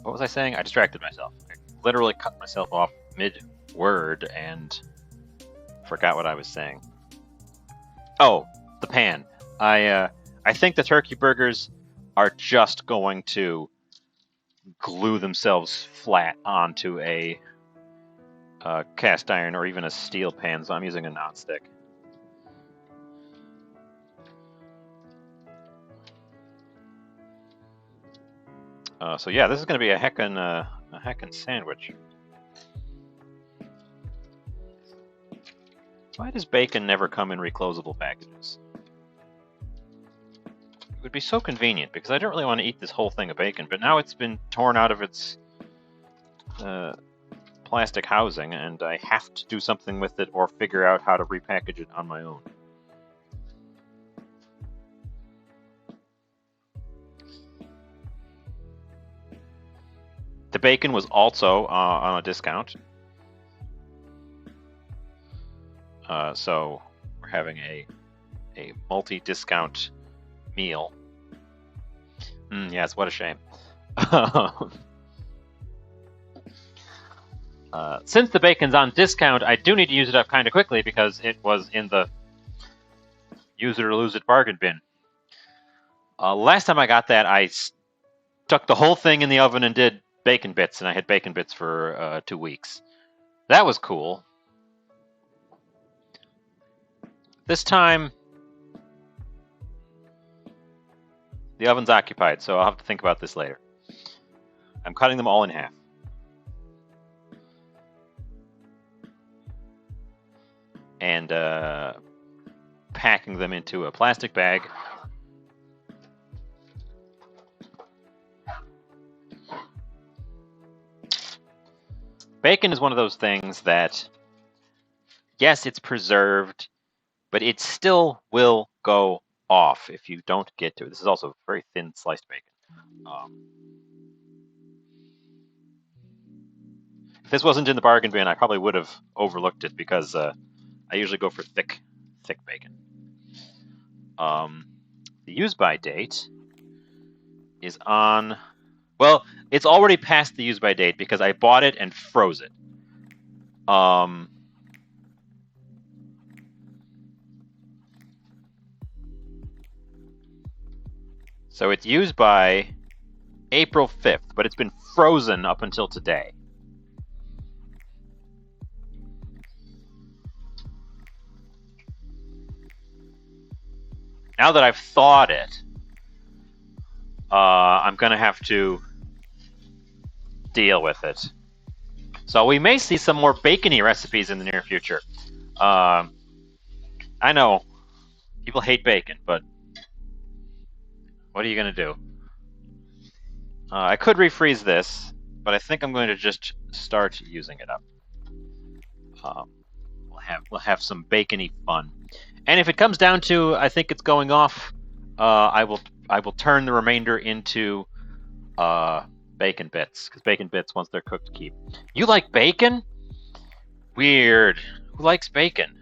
Speaker 1: was I saying? I distracted myself. I literally cut myself off mid-word and Forgot what I was saying. Oh, the pan. I think the turkey burgers are just going to glue themselves flat onto a cast iron or even a steel pan, so I'm using a nonstick. So yeah, this is going to be a heckin' sandwich. Why does bacon never come in reclosable packages? It would be so convenient, because I don't really want to eat this whole thing of bacon, but now it's been torn out of its plastic housing, and I have to do something with it or figure out how to repackage it on my own. The bacon was also on a discount. So we're having a multi-discount meal. Yes, what a shame. Since the bacon's on discount, I do need to use it up kind of quickly because it was in the use it or lose it bargain bin. Last time I got that, I stuck the whole thing in the oven and did bacon bits, and I had bacon bits for 2 weeks. That was cool. This time, the oven's occupied, so I'll have to think about this later. I'm cutting them all in half. And packing them into a plastic bag. Bacon is one of those things that, yes, it's preserved, but it still will go off if you don't get to it. This is also very thin sliced bacon. If this wasn't in the bargain bin, I probably would have overlooked it because I usually go for thick bacon. The use-by date is on... Well, it's already past the use-by date because I bought it and froze it. So it's used by April 5th, but it's been frozen up until today. Now that I've thawed it, I'm going to have to deal with it. So we may see some more bacony recipes in the near future. I know people hate bacon, but what are you going to do? I could refreeze this, but I think I'm going to just start using it up. We'll have some bacony fun. And if it comes down to I think it's going off, I will turn the remainder into bacon bits, because bacon bits, once they're cooked, keep. You like bacon? Weird. Who likes bacon?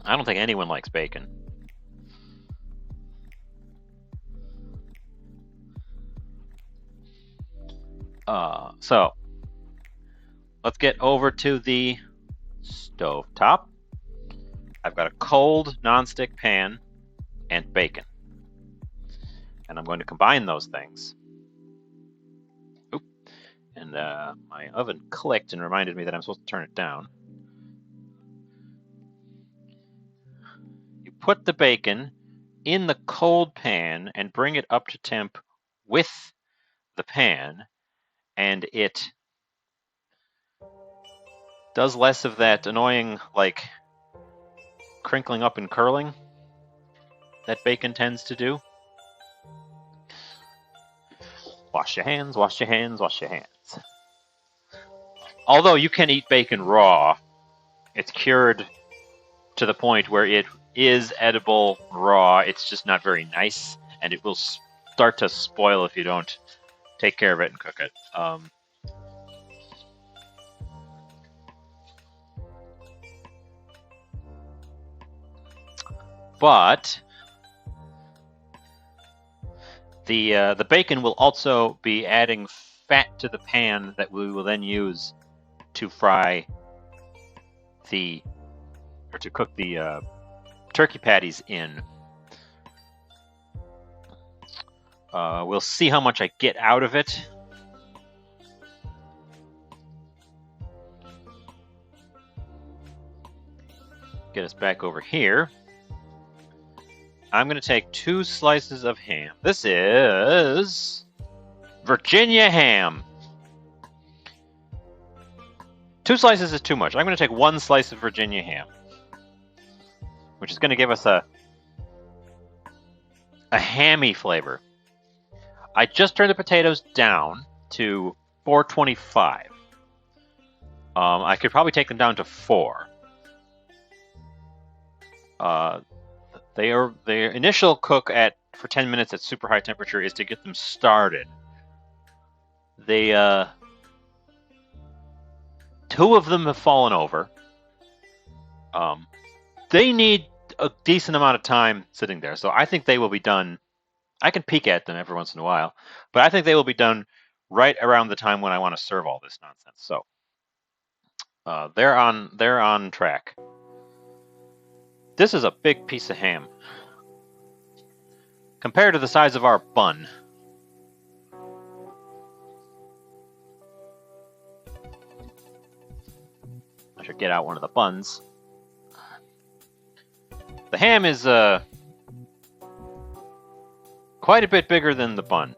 Speaker 1: I don't think anyone likes bacon. So let's get over to the stove top. I've got a cold nonstick pan and bacon, and I'm going to combine those things. Oop. And my oven clicked and reminded me that I'm supposed to turn it down. You put the bacon in the cold pan and bring it up to temp with the pan, and it does less of that annoying, like, crinkling up and curling that bacon tends to do. Wash your hands, wash your hands, wash your hands. Although you can eat bacon raw, it's cured to the point where it is edible raw. It's just not very nice, and it will start to spoil if you don't take care of it and cook it. But the bacon will also be adding fat to the pan that we will then use to fry the or to cook the turkey patties in. We'll see how much I get out of it. Get us back over here. I'm going to take 2 slices of ham. This is Virginia ham. 2 slices is too much. I'm going to take 1 slice of Virginia ham, which is going to give us a hammy flavor. I just turned the potatoes down to 425. I could probably take them down to 4. Their initial cook for 10 minutes at super high temperature is to get them started. They 2 of them have fallen over. They need a decent amount of time sitting there, so I think they will be done. I can peek at them every once in a while, but I think they will be done right around the time when I want to serve all this nonsense. So they're on track. This is a big piece of ham compared to the size of our bun. I should get out one of the buns. The ham is quite a bit bigger than the bun.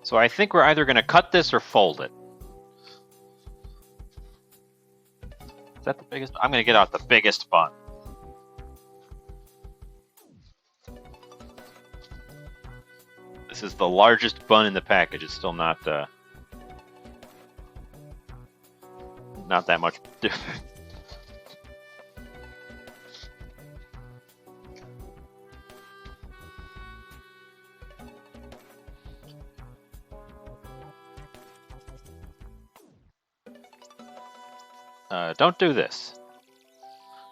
Speaker 1: So I think we're either going to cut this or fold it. Is that the biggest? I'm going to get out the biggest bun. This is the largest bun in the package. It's still not that much different. Don't do this.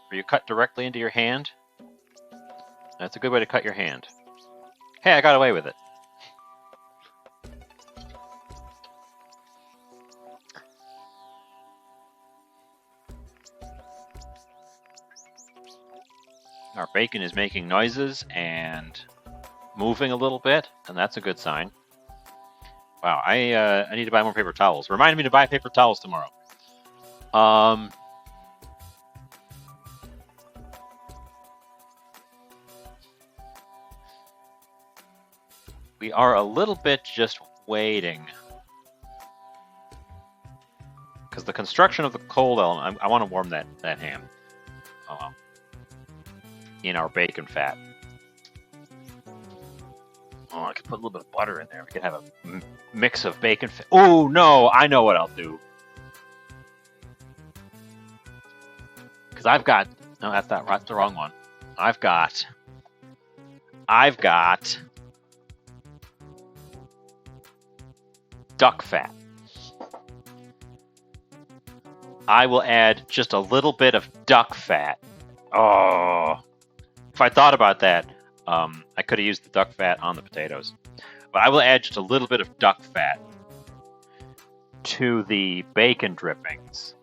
Speaker 1: Where you cut directly into your hand. That's a good way to cut your hand. Hey, I got away with it. Our bacon is making noises and moving a little bit, and that's a good sign. Wow, I need to buy more paper towels. Remind me to buy paper towels tomorrow. We are a little bit just waiting. Because the construction of the cold element, I want to warm that ham in our bacon fat. Oh, I could put a little bit of butter in there. We could have a mix of bacon fat. Oh, no, I know what I'll do. Because I've got... No, that's the wrong one. I've got duck fat. I will add just a little bit of duck fat. Oh, if I thought about that, I could have used the duck fat on the potatoes. But I will add just a little bit of duck fat to the bacon drippings.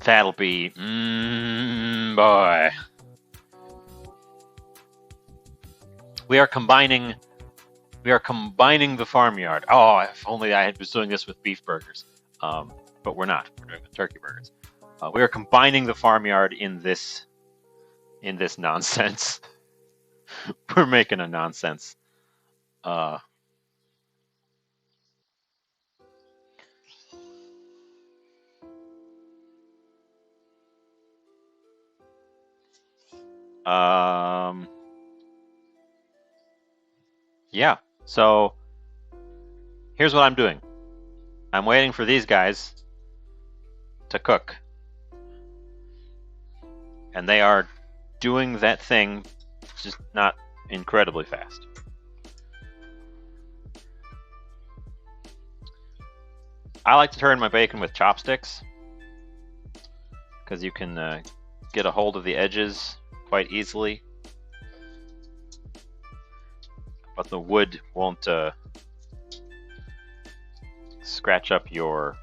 Speaker 1: That'll be, boy. We are combining the farmyard. Oh, if only I had been doing this with beef burgers. But we're not. We're doing with turkey burgers. We are combining the farmyard in this nonsense. We're making a nonsense. Yeah. So here's what I'm doing. I'm waiting for these guys to cook. And they are doing that thing, just not incredibly fast. I like to turn my bacon with chopsticks because you can get a hold of the edges quite easily. But the wood won't scratch up your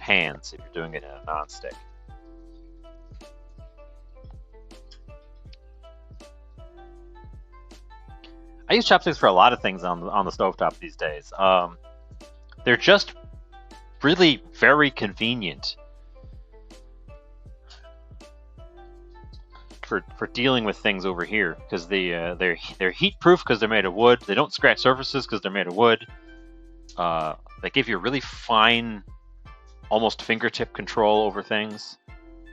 Speaker 1: pans if you're doing it in a non-stick. I use chopsticks for a lot of things on the stovetop these days. They're just really very convenient for dealing with things over here, because they're heat proof because they're made of wood. They don't scratch surfaces because they're made of wood. They give you really fine, almost fingertip control over things,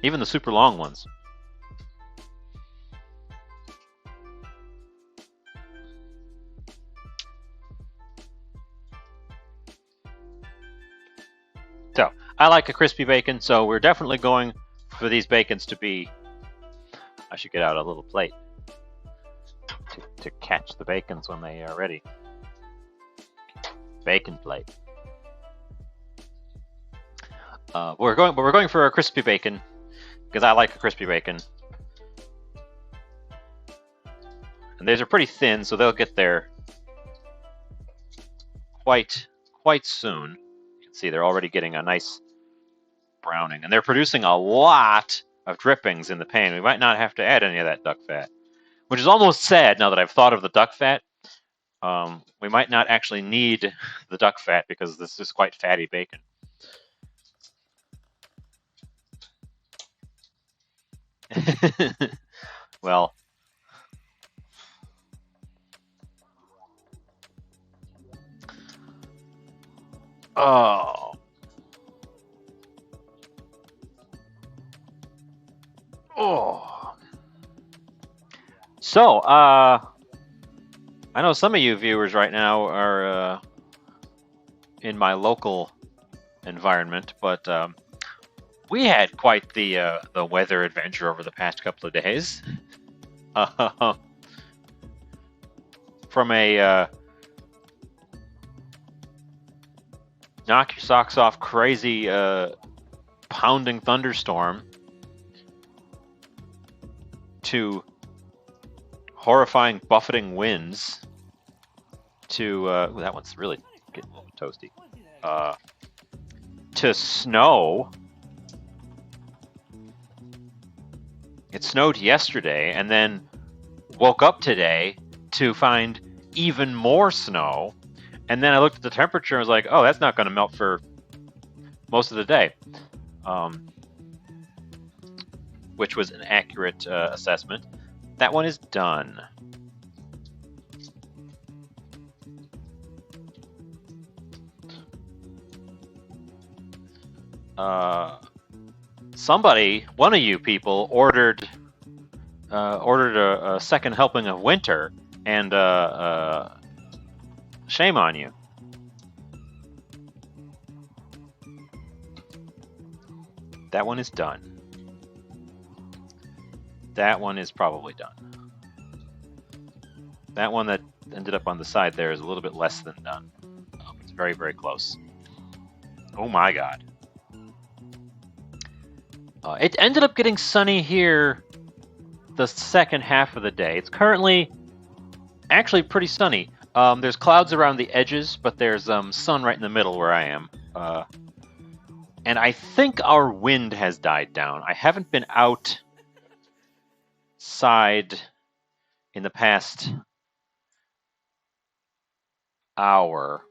Speaker 1: even the super long ones. So I like a crispy bacon, so we're definitely going for these bacons to be. I should get out a little plate to catch the bacons when they are ready. Bacon plate. We're going for a crispy bacon because I like a crispy bacon, and these are pretty thin, so they'll get there quite soon. You can see they're already getting a nice browning, and they're producing a lot of drippings in the pan. We might not have to add any of that duck fat, which is almost sad now that I've thought of the duck fat. We might not actually need the duck fat because this is quite fatty bacon. Well, oh. Oh. So, I know some of you viewers right now are in my local environment, but we had quite the weather adventure over the past couple of days. From a knock your socks off crazy pounding thunderstorm to horrifying buffeting winds to that one's really getting a little toasty, to snow. It snowed yesterday and then woke up today to find even more snow, and then I looked at the temperature and was like, oh, that's not going to melt for most of the day, which was an accurate assessment. That one is done. Somebody, one of you people, ordered a second helping of winter, and shame on you. That one is done. That one is probably done. That one that ended up on the side there is a little bit less than done. It's very, very close. Oh my god. It ended up getting sunny here the second half of the day. It's currently actually pretty sunny. There's clouds around the edges, but there's sun right in the middle where I am. And I think our wind has died down. I haven't been outside in the past hour.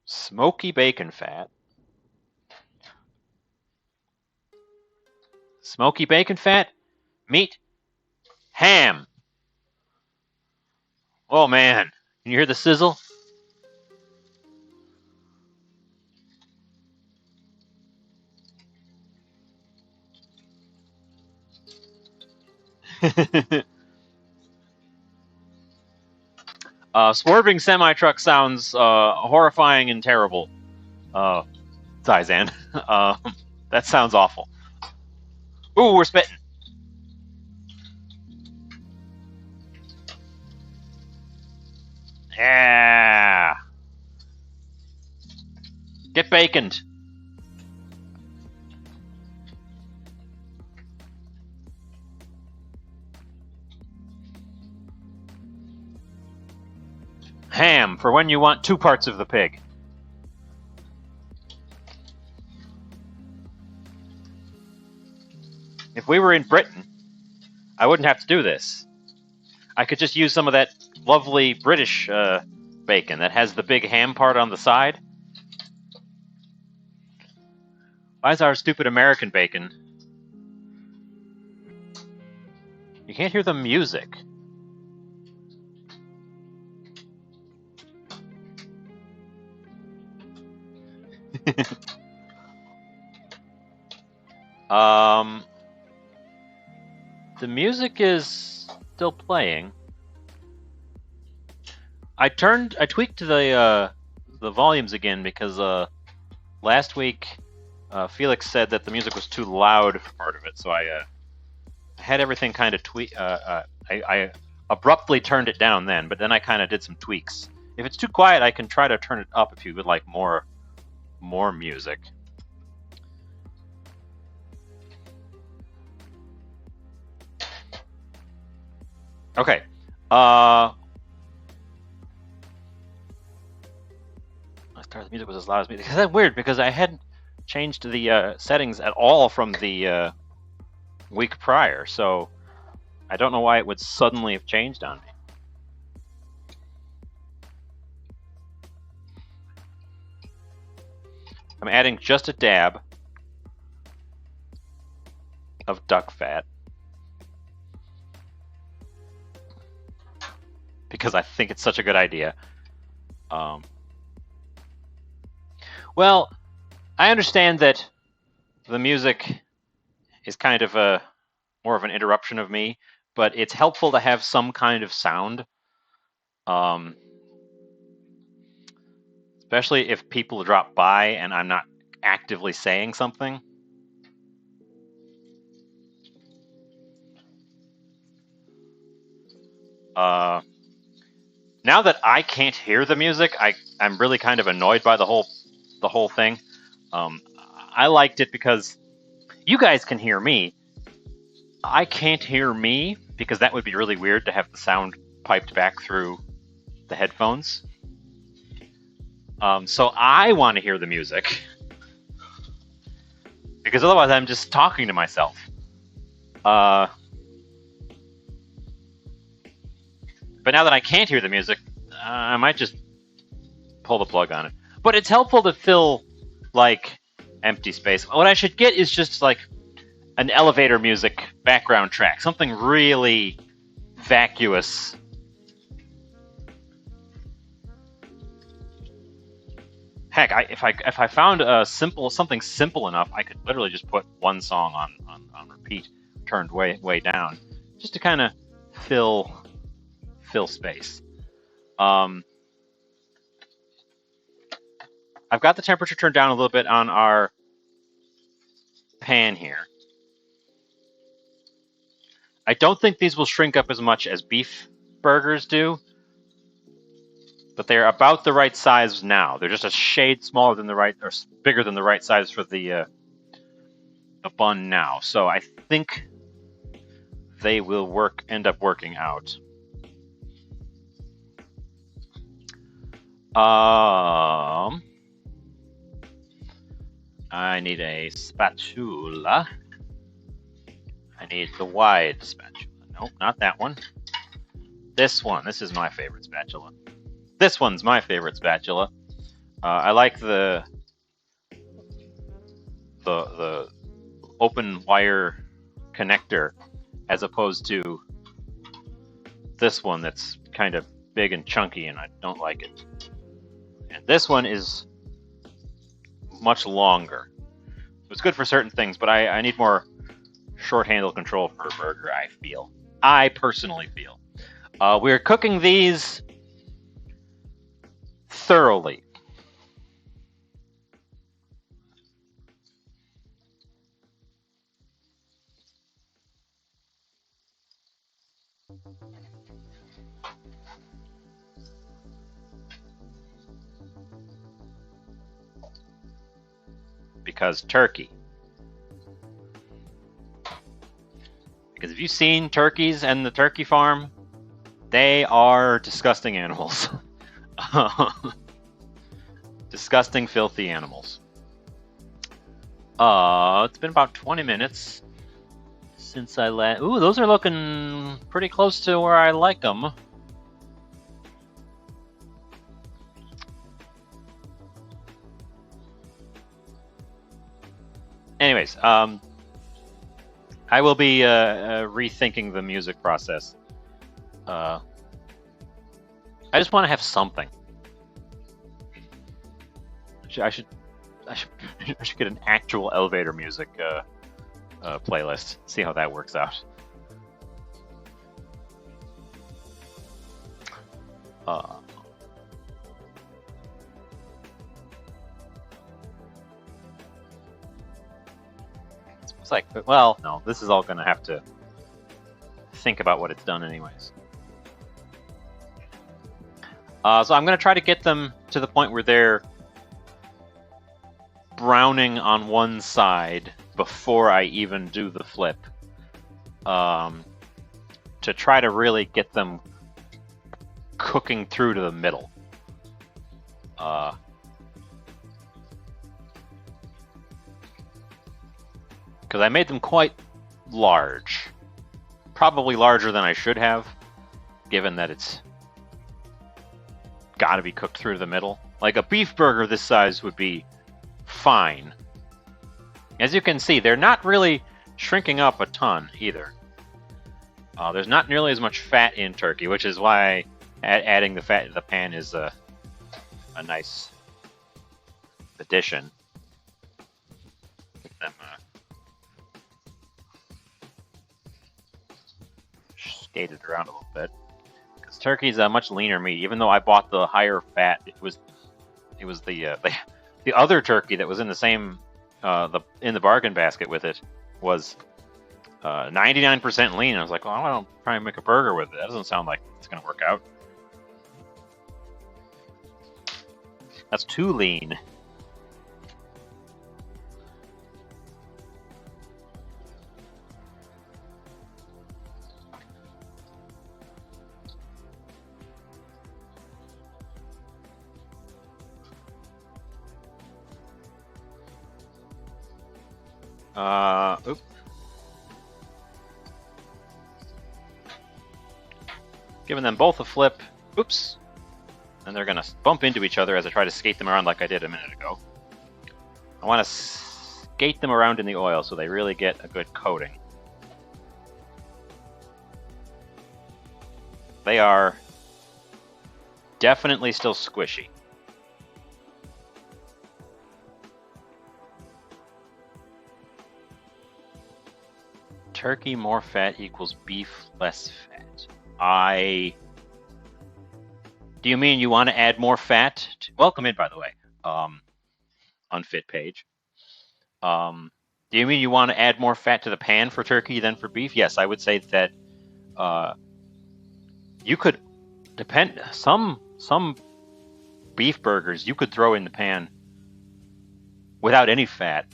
Speaker 1: Smoky bacon fat. Smoky bacon fat, meat, ham. Oh man, can you hear the sizzle? Swerving semi-truck sounds horrifying and terrible. Taizan. That sounds awful. Ooh, we're spitting. Yeah. Get baconed. Ham, for when you want 2 parts of the pig. if we were in Britain, I wouldn't have to do this. I could just use some of that lovely British bacon that has the big ham part on the side. Why is our stupid American bacon? You can't hear the music. The music is still playing. I tweaked the volumes again because last week Felix said that the music was too loud for part of it, so I had everything kind of I abruptly turned it down then, but then I kind of did some tweaks. If it's too quiet, I can try to turn it up if you would like more music. Okay. I started the music was as loud as me. Because that's weird because I hadn't changed the settings at all from the week prior, so I don't know why it would suddenly have changed on me. I'm adding just a dab of duck fat because I think it's such a good idea. Well, I understand that the music is kind of more of an interruption of me, but it's helpful to have some kind of sound, especially if people drop by and I'm not actively saying something. Now that I can't hear the music, I'm really kind of annoyed by the whole thing. I liked it because you guys can hear me. I can't hear me because that would be really weird to have the sound piped back through the headphones. So I want to hear the music because otherwise I'm just talking to myself. But now that I can't hear the music, I might just pull the plug on it. But it's helpful to fill, like, empty space. What I should get is just, like, an elevator music background track. Something really vacuous. Heck, if I found something simple enough, I could literally just put one song on repeat, turned way down, just to kind of fill space. I've got the temperature turned down a little bit on our pan here. I don't think these will shrink up as much as beef burgers do, but they're about the right size now. They're just a shade smaller than the right, or bigger than the right size for the bun now. So I think they will end up working out. I need a spatula. I need the wide spatula. Nope, not that one. This one. This is my favorite spatula. This one's my favorite spatula. I like the open wire connector as opposed to this one that's kind of big and chunky, and I don't like it. And this one is much longer. It's good for certain things, but I need more short handle control for a burger, I personally feel. We're cooking these thoroughly. Because turkey. Because if you've seen turkeys and the turkey farm, they are disgusting animals. Disgusting, filthy animals. It's been about 20 minutes. since I last... Ooh, those are looking pretty close to where I like them. Anyways, I will be rethinking the music process. I just want to have something. I should get an actual elevator music playlist. See how that works out. It's like, well, no, this is all going to have to think about what it's done anyways. So I'm going to try to get them to the point where they're browning on one side before I even do the flip, to try to really get them cooking through to the middle. Because I made them quite large. Probably larger than I should have, given that it's got to be cooked through to the middle. Like a beef burger this size would be fine. As you can see, they're not really shrinking up a ton either. There's not nearly as much fat in turkey, which is why adding the fat to the pan is a nice addition. Get them skated around a little bit, because turkey's a much leaner meat. Even though I bought the higher fat, it was the other turkey that was in the same in the bargain basket with it was 99% lean. I was like, well, I don't try and make a burger with it. That doesn't sound like it's gonna work out. That's too lean. Oops. Giving them both a flip. Oops. And they're going to bump into each other as I try to skate them around like I did a minute ago. I want to skate them around in the oil so they really get a good coating. They are definitely still squishy. Turkey more fat equals beef less fat. Do you mean you want to add more fat? Welcome in, by the way. Unfit page. Do you mean you want to add more fat to the pan for turkey than for beef? Yes, I would say that you could some beef burgers you could throw in the pan without any fat,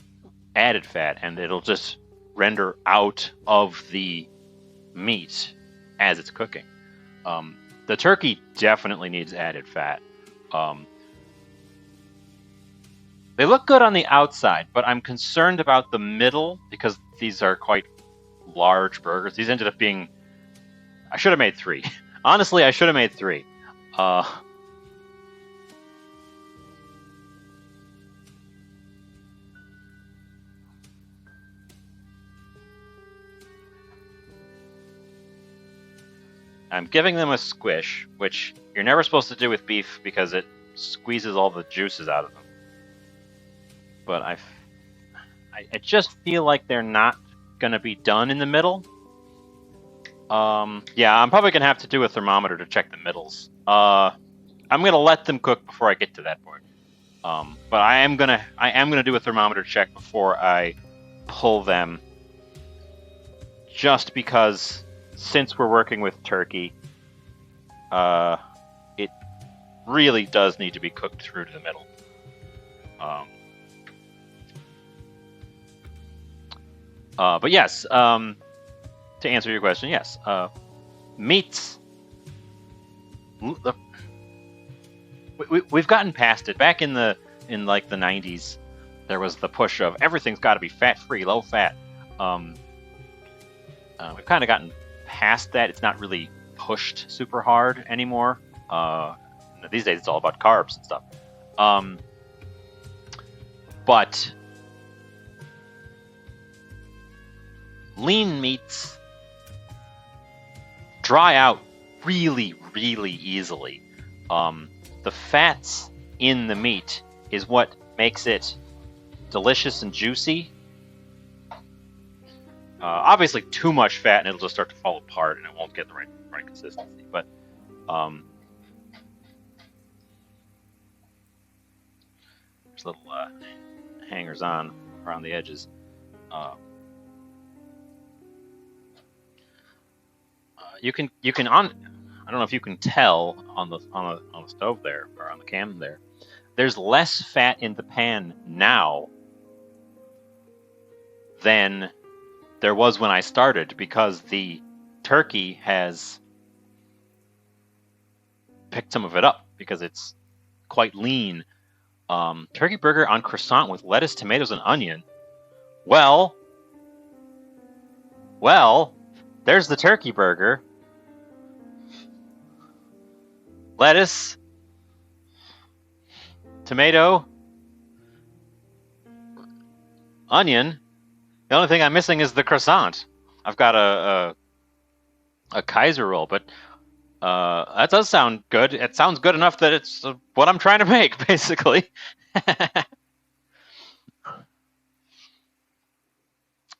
Speaker 1: added fat, and it'll just render out of the meat as it's cooking. The turkey definitely needs added fat. They look good on the outside, but I'm concerned about the middle because these are quite large burgers. These ended up being... I should have made 3. Honestly, I should have made 3. I'm giving them a squish, which you're never supposed to do with beef because it squeezes all the juices out of them. But I just feel like they're not going to be done in the middle. Yeah, I'm probably going to have to do a thermometer to check the middles. I'm going to let them cook before I get to that point. But I am going to do a thermometer check before I pull them, just because since we're working with turkey, it really does need to be cooked through to the middle. But yes, to answer your question, yes, meats. We've gotten past it. Back in like the 90s, there was the push of everything's got to be fat-free, low-fat. We've kind of gotten past that. It's not really pushed super hard anymore. These days, it's all about carbs and stuff. But lean meats dry out really, really easily. The fats in the meat is what makes it delicious and juicy. Obviously, too much fat and it'll just start to fall apart and it won't get the right consistency. But there's little hangers on around the edges. You can on. I don't know if you can tell on the stove there or on the cam there. There's less fat in the pan now than there was when I started because the turkey has picked some of it up because it's quite lean. Turkey burger on croissant with lettuce, tomatoes, and onion. Well, there's the turkey burger. Lettuce, tomato, onion. The only thing I'm missing is the croissant. I've got a Kaiser roll, but that does sound good. It sounds good enough that it's what I'm trying to make, basically.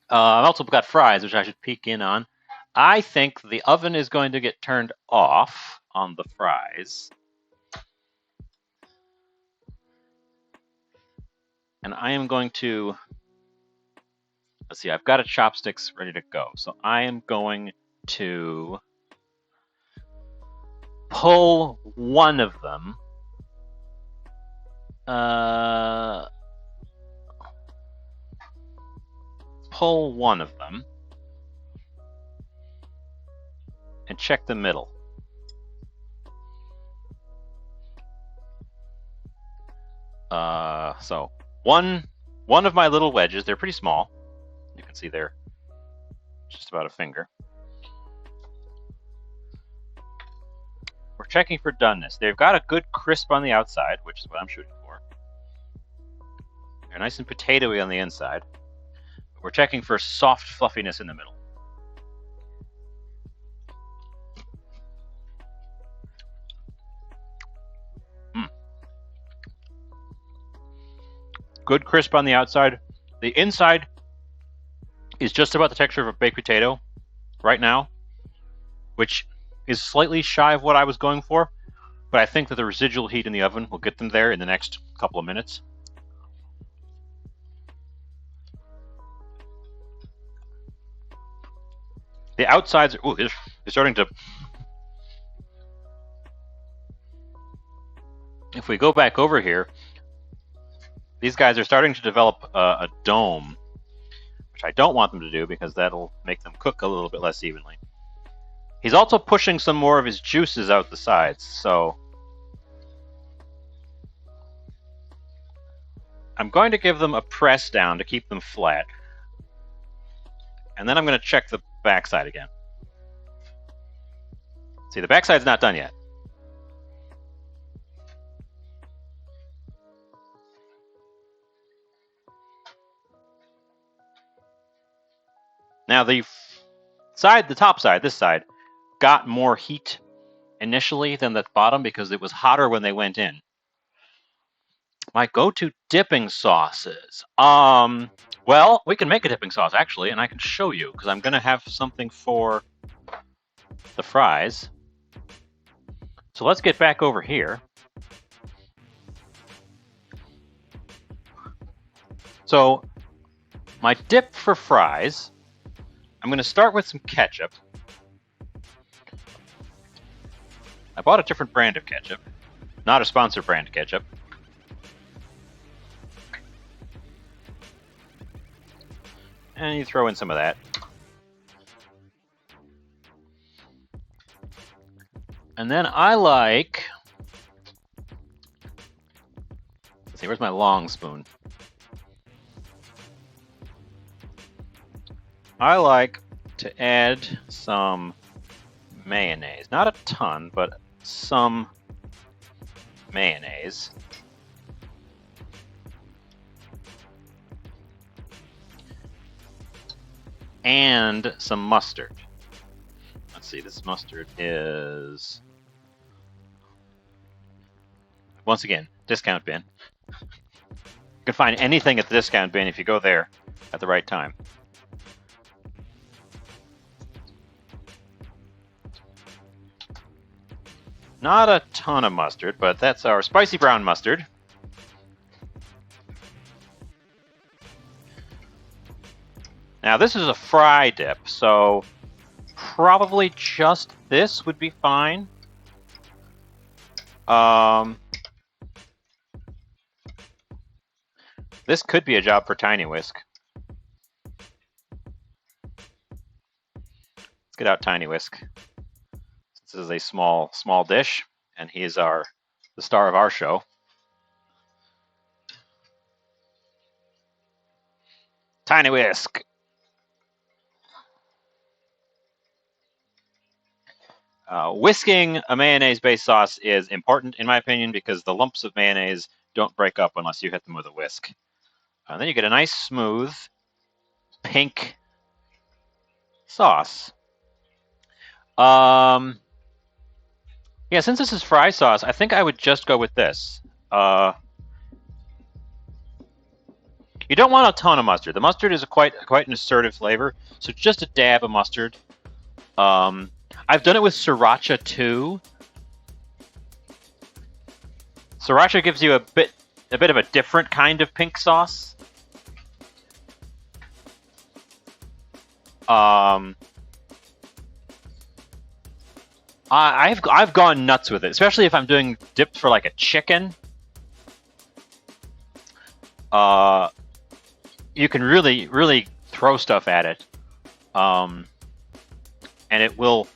Speaker 1: I've also got fries, which I should peek in on. I think the oven is going to get turned off on the fries. And I am going to... Let's see, I've got a chopsticks ready to go. So I am going to pull one of them. Pull one of them. And check the middle. So one of my little wedges, they're pretty small. You can see they're just about a finger. We're checking for doneness. They've got a good crisp on the outside, which is what I'm shooting for. They're nice and potatoey on the inside. We're checking for soft fluffiness in the middle. Good crisp on the outside. The inside is just about the texture of a baked potato right now, which is slightly shy of what I was going for, but I think that the residual heat in the oven will get them there in the next couple of minutes. The outsides are, they're starting to... If we go back over here, these guys are starting to develop a dome, which I don't want them to do because that'll make them cook a little bit less evenly. He's also pushing some more of his juices out the sides, so I'm going to give them a press down to keep them flat. And then I'm going to check the backside again. See, the backside's not done yet. Now the top side, this side, got more heat initially than the bottom because it was hotter when they went in. My go-to dipping sauces. Well, we can make a dipping sauce actually, and I can show you because I'm going to have something for the fries. So let's get back over here. So my dip for fries, I'm going to start with some ketchup. I bought a different brand of ketchup, not a sponsored brand ketchup. And you throw in some of that. And then I like... Let's see, where's my long spoon? I like to add some mayonnaise. Not a ton, but some mayonnaise. And some mustard. Let's see, this mustard is, once again, discount bin. You can find anything at the discount bin if you go there at the right time. Not a ton of mustard, but that's our spicy brown mustard. Now this is a fry dip, so probably just this would be fine. This could be a job for Tiny Whisk. Let's get out Tiny Whisk. This is a small dish, and he is the star of our show. Tiny Whisk. Whisking a mayonnaise-based sauce is important, in my opinion, because the lumps of mayonnaise don't break up unless you hit them with a whisk. Then you get a nice, smooth, pink sauce. Yeah, since this is fry sauce, I think I would just go with this. You don't want a ton of mustard. The mustard is quite an assertive flavor, so just a dab of mustard. I've done it with sriracha too. Sriracha gives you a bit of a different kind of pink sauce. I've gone nuts with it, especially if I'm doing dips for like a chicken. You can really throw stuff at it, and it will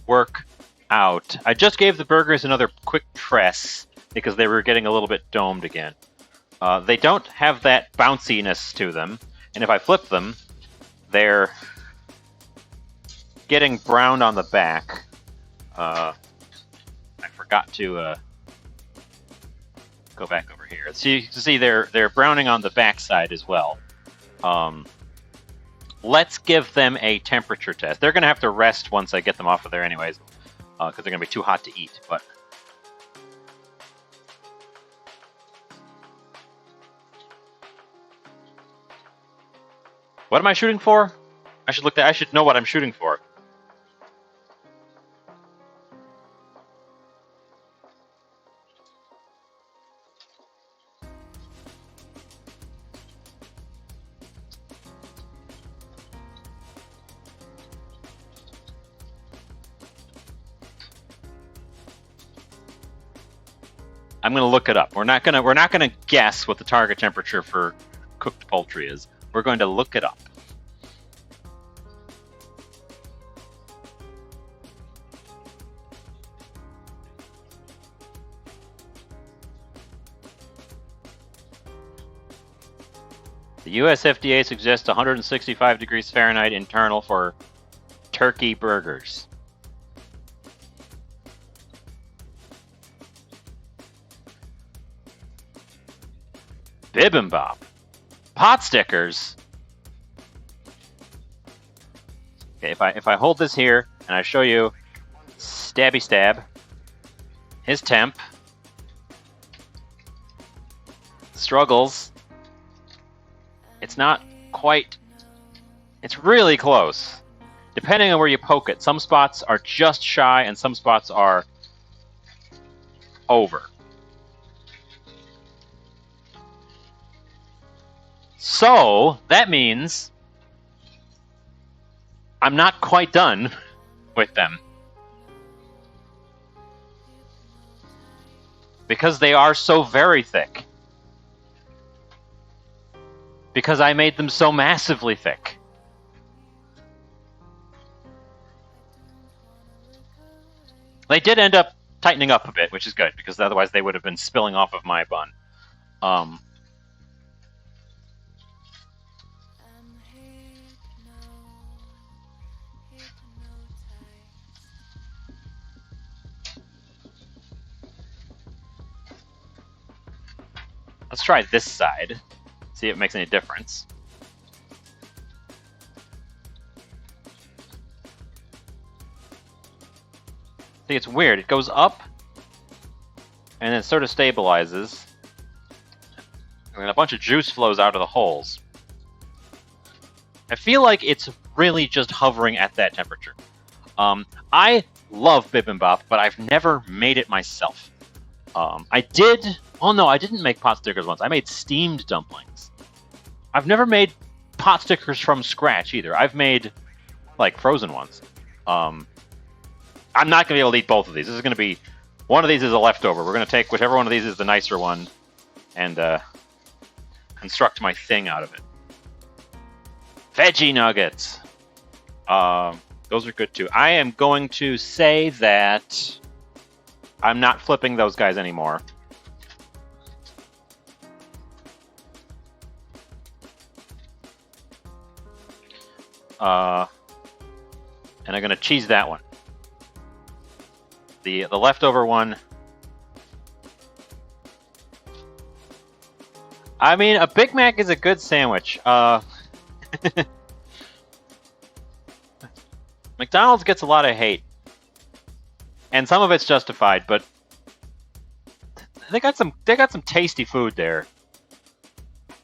Speaker 1: work out. I just gave the burgers another quick press because they were getting a little bit domed again. They don't have that bounciness to them, and if I flip them, they're getting browned on the back. I forgot to go back over here. So you can see they're browning on the back side as well. Let's give them a temperature test. They're going to have to rest once I get them off of there anyways, because they're going to be too hot to eat. But what am I shooting for? I should know what I'm shooting for. I'm going to look it up. We're not going to guess what the target temperature for cooked poultry is. We're going to look it up. The US FDA suggests 165 degrees Fahrenheit internal for turkey burgers. Bibimbap. Pot stickers. Okay, if I hold this here and I show you stabby stab, his temp, struggles, it's not quite, it's really close. Depending on where you poke it, some spots are just shy and some spots are over. So, that means I'm not quite done with them. Because they are so very thick. Because I made them so massively thick. They did end up tightening up a bit, which is good, because otherwise they would have been spilling off of my bun. Let's try this side. See if it makes any difference. See, it's weird. It goes up, and then it sort of stabilizes. And then a bunch of juice flows out of the holes. I feel like it's really just hovering at that temperature. I love bibimbap, but I've never made it myself. I did... Oh no, I didn't make pot stickers once. I made steamed dumplings. I've never made pot stickers from scratch either. I've made, like, frozen ones. I'm not going to be able to eat both of these. This is going to be... One of these is a leftover. We're going to take whichever one of these is the nicer one and construct my thing out of it. Veggie nuggets. Those are good too. I am going to say that I'm not flipping those guys anymore. And I'm going to cheese that one. The leftover one. I mean, a Big Mac is a good sandwich. McDonald's gets a lot of hate. And some of it's justified, but they got some tasty food there.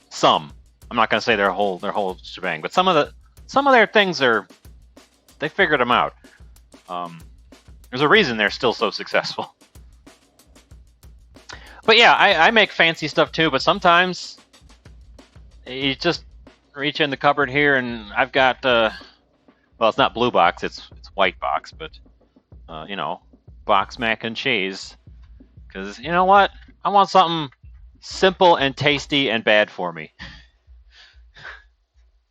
Speaker 1: Some. I'm not gonna say their whole shebang, but some of their things are, they figured them out. There's a reason they're still so successful. But yeah, I make fancy stuff too, but sometimes you just reach in the cupboard here and I've got, well, it's not blue box, it's white box, but, you know, box mac and cheese. Because, you know what? I want something simple and tasty and bad for me.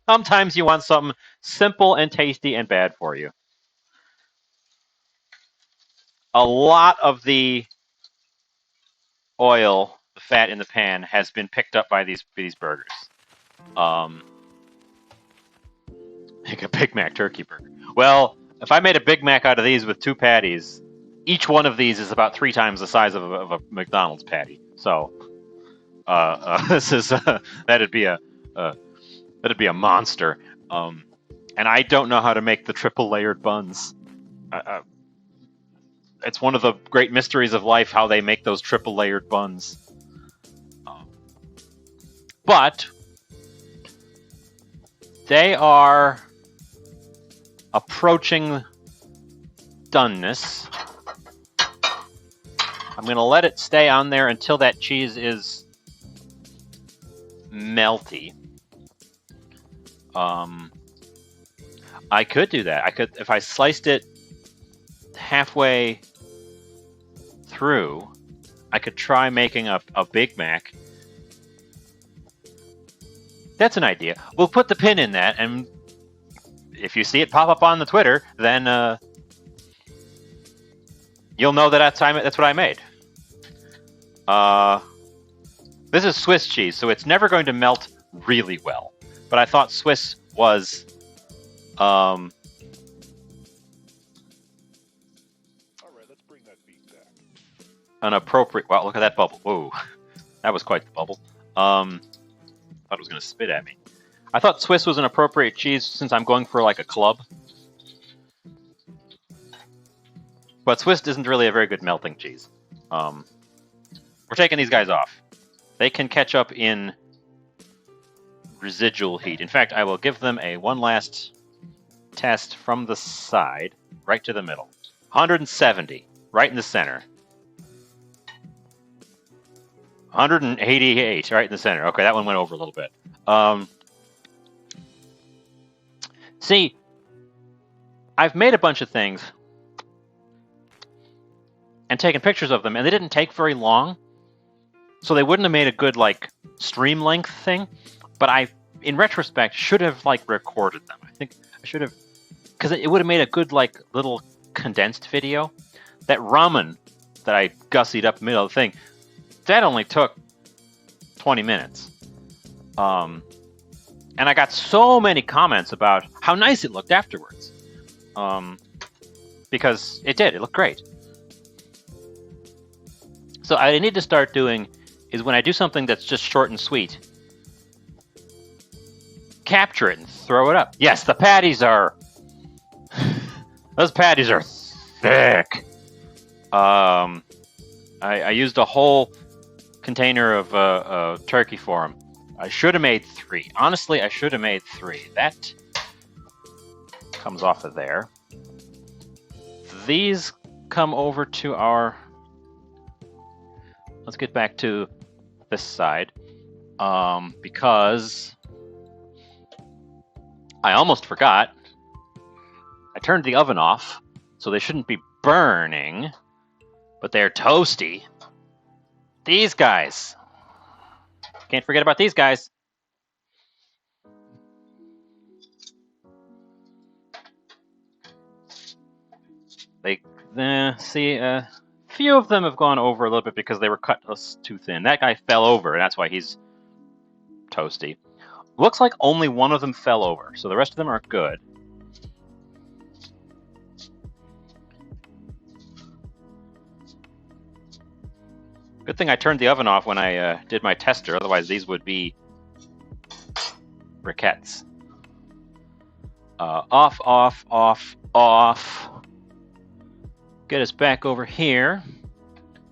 Speaker 1: Sometimes you want something simple and tasty and bad for you. A lot of the oil, the fat in the pan, has been picked up by these burgers. Like a Big Mac turkey burger. Well, if I made a Big Mac out of these with 2 patties, each one of these is about 3 times the size of a McDonald's patty. So, this is that'd be a monster. And I don't know how to make the triple layered buns. It's one of the great mysteries of life how they make those triple layered buns. But they are approaching doneness. I'm going to let it stay on there until that cheese is melty. I could do that. I could, if I sliced it halfway through, I could try making a Big Mac. That's an idea. We'll put the pin in that, and if you see it pop up on the Twitter, then you'll know that that's what I made. This is Swiss cheese, so it's never going to melt really well. But I thought Swiss was all right, let's bring that beat back. An appropriate... Wow, look at that bubble. Whoa. That was quite the bubble. Thought it was going to spit at me. I thought Swiss was an appropriate cheese since I'm going for like a club. But Swiss isn't really a very good melting cheese. We're taking these guys off. They can catch up in residual heat. In fact, I will give them one last test from the side, right to the middle. 170, right in the center. 188, right in the center. Okay, that one went over a little bit. See, I've made a bunch of things and taken pictures of them, and they didn't take very long, so they wouldn't have made a good, like, stream length thing, but I, in retrospect, should have, like, recorded them. I think I should have, because it would have made a good, like, little condensed video. That ramen that I gussied up in the middle of the thing, that only took 20 minutes. And I got so many comments about how nice it looked afterwards. Because it did. It looked great. So I need to start doing is when I do something that's just short and sweet, capture it and throw it up. Yes, the patties are... Those patties are thick. I used a whole container of turkey for them. I should have made 3. Honestly, I should have made 3. That comes off of there. These come over to our... Let's get back to this side. Because I almost forgot. I turned the oven off, so they shouldn't be burning, but they're toasty. These guys. Can't forget about these guys. See, a few of them have gone over a little bit because they were cut too thin. That guy fell over, and that's why he's toasty. Looks like only one of them fell over, so the rest of them are good. Good thing I turned the oven off when I did my tester, otherwise these would be briquettes. Off, off, off, off. Get us back over here.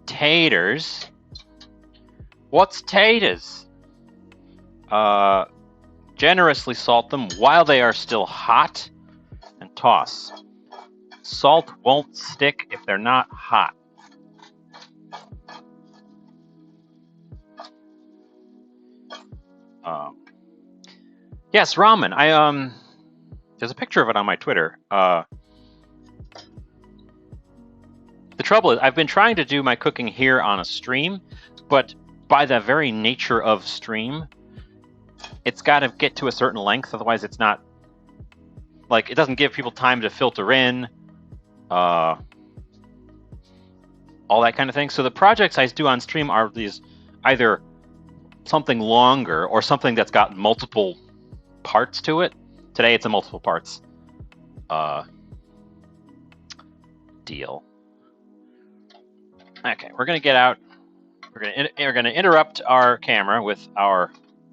Speaker 1: Taters. What's taters? Generously salt them while they are still hot and toss. Salt won't stick if they're not hot. Yes, ramen. There's a picture of it on my Twitter. The trouble is, I've been trying to do my cooking here on a stream, but by the very nature of stream, it's got to get to a certain length, otherwise it's not... Like, it doesn't give people time to filter in, all that kind of thing. So the projects I do on stream are these either something longer or something that's got multiple parts to it. Today it's a multiple parts deal. Okay, we're gonna get out. We're gonna interrupt our camera with our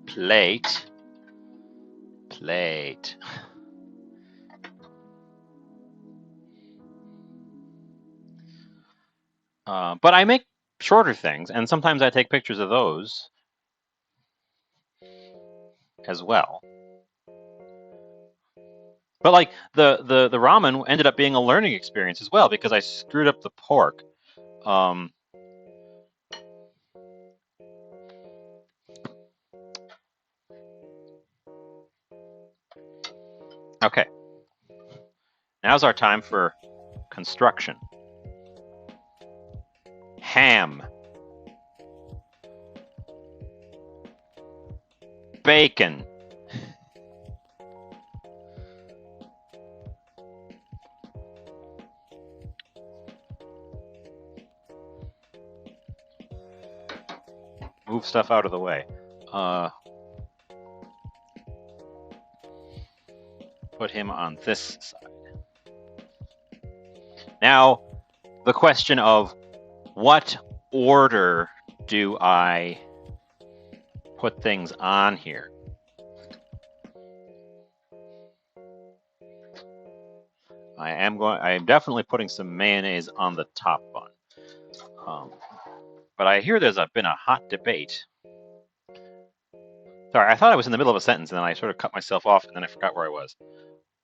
Speaker 1: plate. But I make shorter things, and sometimes I take pictures of those as well. But like the ramen ended up being a learning experience as well because I screwed up the pork. Okay. Now's our time for construction. Ham. Bacon. Move stuff out of the way. Put him on this side. Now, the question of what order do I put things on here? I am definitely putting some mayonnaise on the top bun. But I hear there's been a hot debate. Sorry, I thought I was in the middle of a sentence and then I sort of cut myself off and then I forgot where I was.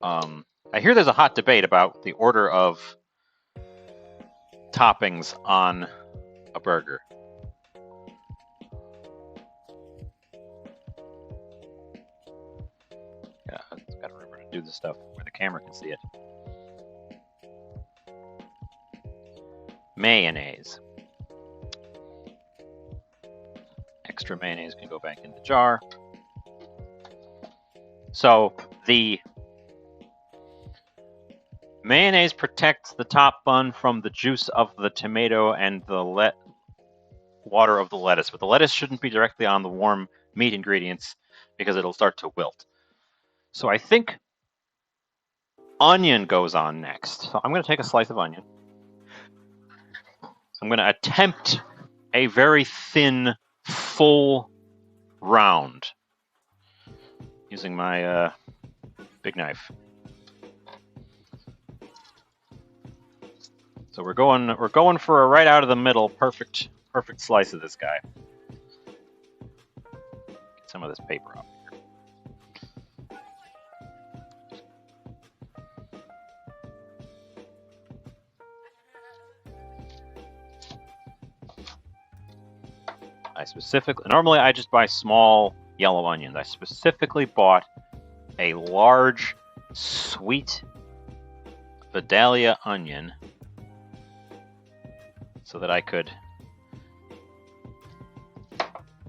Speaker 1: I hear there's a hot debate about the order of toppings on a burger. Yeah, I've got to remember to do this stuff where the camera can see it. Mayonnaise. Extra mayonnaise can go back in the jar. So the mayonnaise protects the top bun from the juice of the tomato and the water of the lettuce, but the lettuce shouldn't be directly on the warm meat ingredients because it'll start to wilt. So I think onion goes on next. So I'm going to take a slice of onion. I'm going to attempt a very thin full round using my big knife. So we're going for a right out of the middle, perfect slice of this guy. Get some of this paper off here. Normally I just buy small yellow onions. I specifically bought a large, sweet Vidalia onion so that I could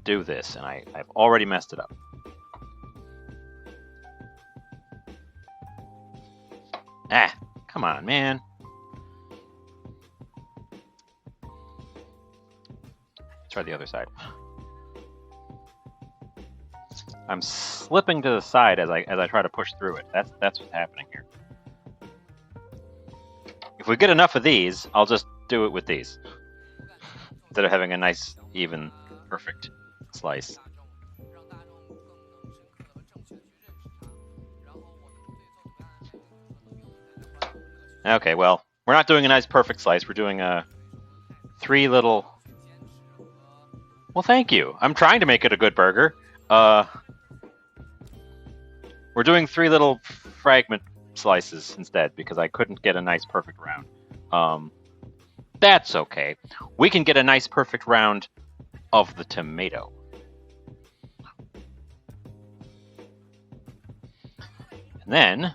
Speaker 1: do this, and I've already messed it up. Ah, come on, man. Try the other side. I'm slipping to the side as I try to push through it. That's what's happening here. If we get enough of these, I'll just do it with these instead of having a nice, even, perfect slice. Okay, well, we're not doing a nice, perfect slice. We're doing three little. Well, thank you. I'm trying to make it a good burger. We're doing three little fragment slices instead because I couldn't get a nice perfect round. That's okay. We can get a nice perfect round of the tomato. And then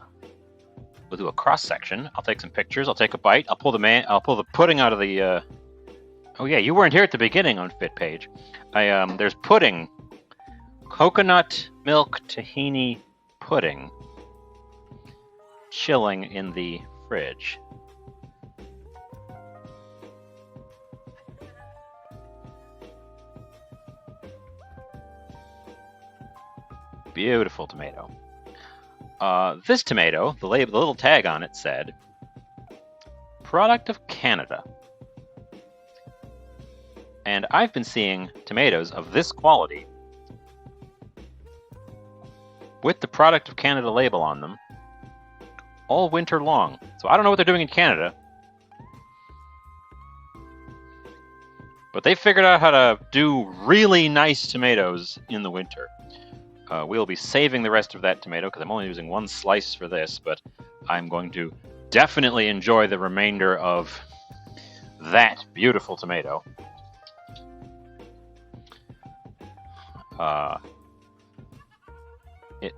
Speaker 1: we'll do a cross section. I'll take some pictures. I'll take a bite. I'll pull the pudding out of the. Oh yeah, you weren't here at the beginning on Fit Page. There's pudding, coconut milk tahini pudding, chilling in the fridge. Beautiful tomato. This tomato, the little tag on it said, product of Canada. And I've been seeing tomatoes of this quality with the product of Canada label on them all winter long. So I don't know what they're doing in Canada, but they figured out how to do really nice tomatoes in the winter. We'll be saving the rest of that tomato because I'm only using one slice for this, but I'm going to definitely enjoy the remainder of that beautiful tomato. It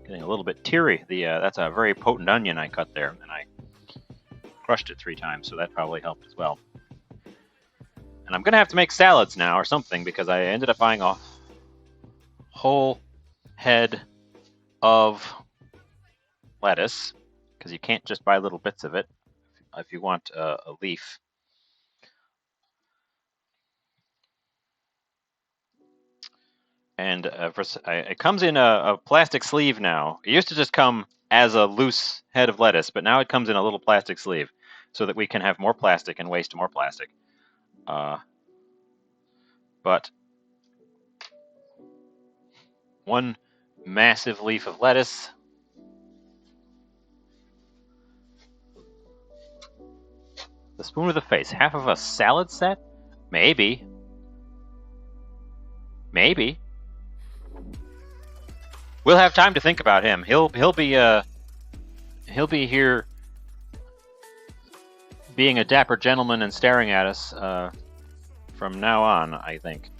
Speaker 1: getting a little bit teary. That's a very potent onion I cut there, and I crushed it 3 times, so that probably helped as well. And I'm gonna have to make salads now or something because I ended up buying a whole head of lettuce because you can't just buy little bits of it if you want a leaf. And it comes in a plastic sleeve now. It used to just come as a loose head of lettuce, but now it comes in a little plastic sleeve so that we can have more plastic and waste more plastic. But one massive leaf of lettuce. The spoon with the face. Half of a salad set? Maybe. Maybe. We'll have time to think about him. He'll be here being a dapper gentleman and staring at us from now on, I think.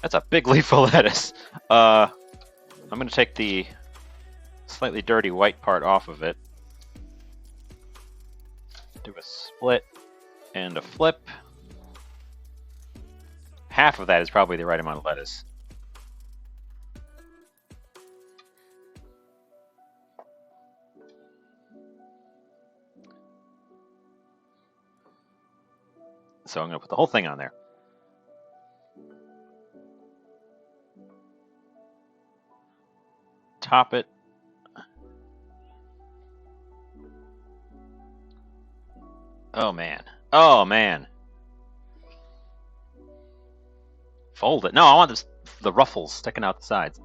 Speaker 1: That's a big leaf of lettuce. I'm going to take the slightly dirty white part off of it. Do a split and a flip. Half of that is probably the right amount of lettuce. So I'm going to put the whole thing on there. Top it. Oh man. Oh man. Fold it. No, I want the ruffles sticking out the sides.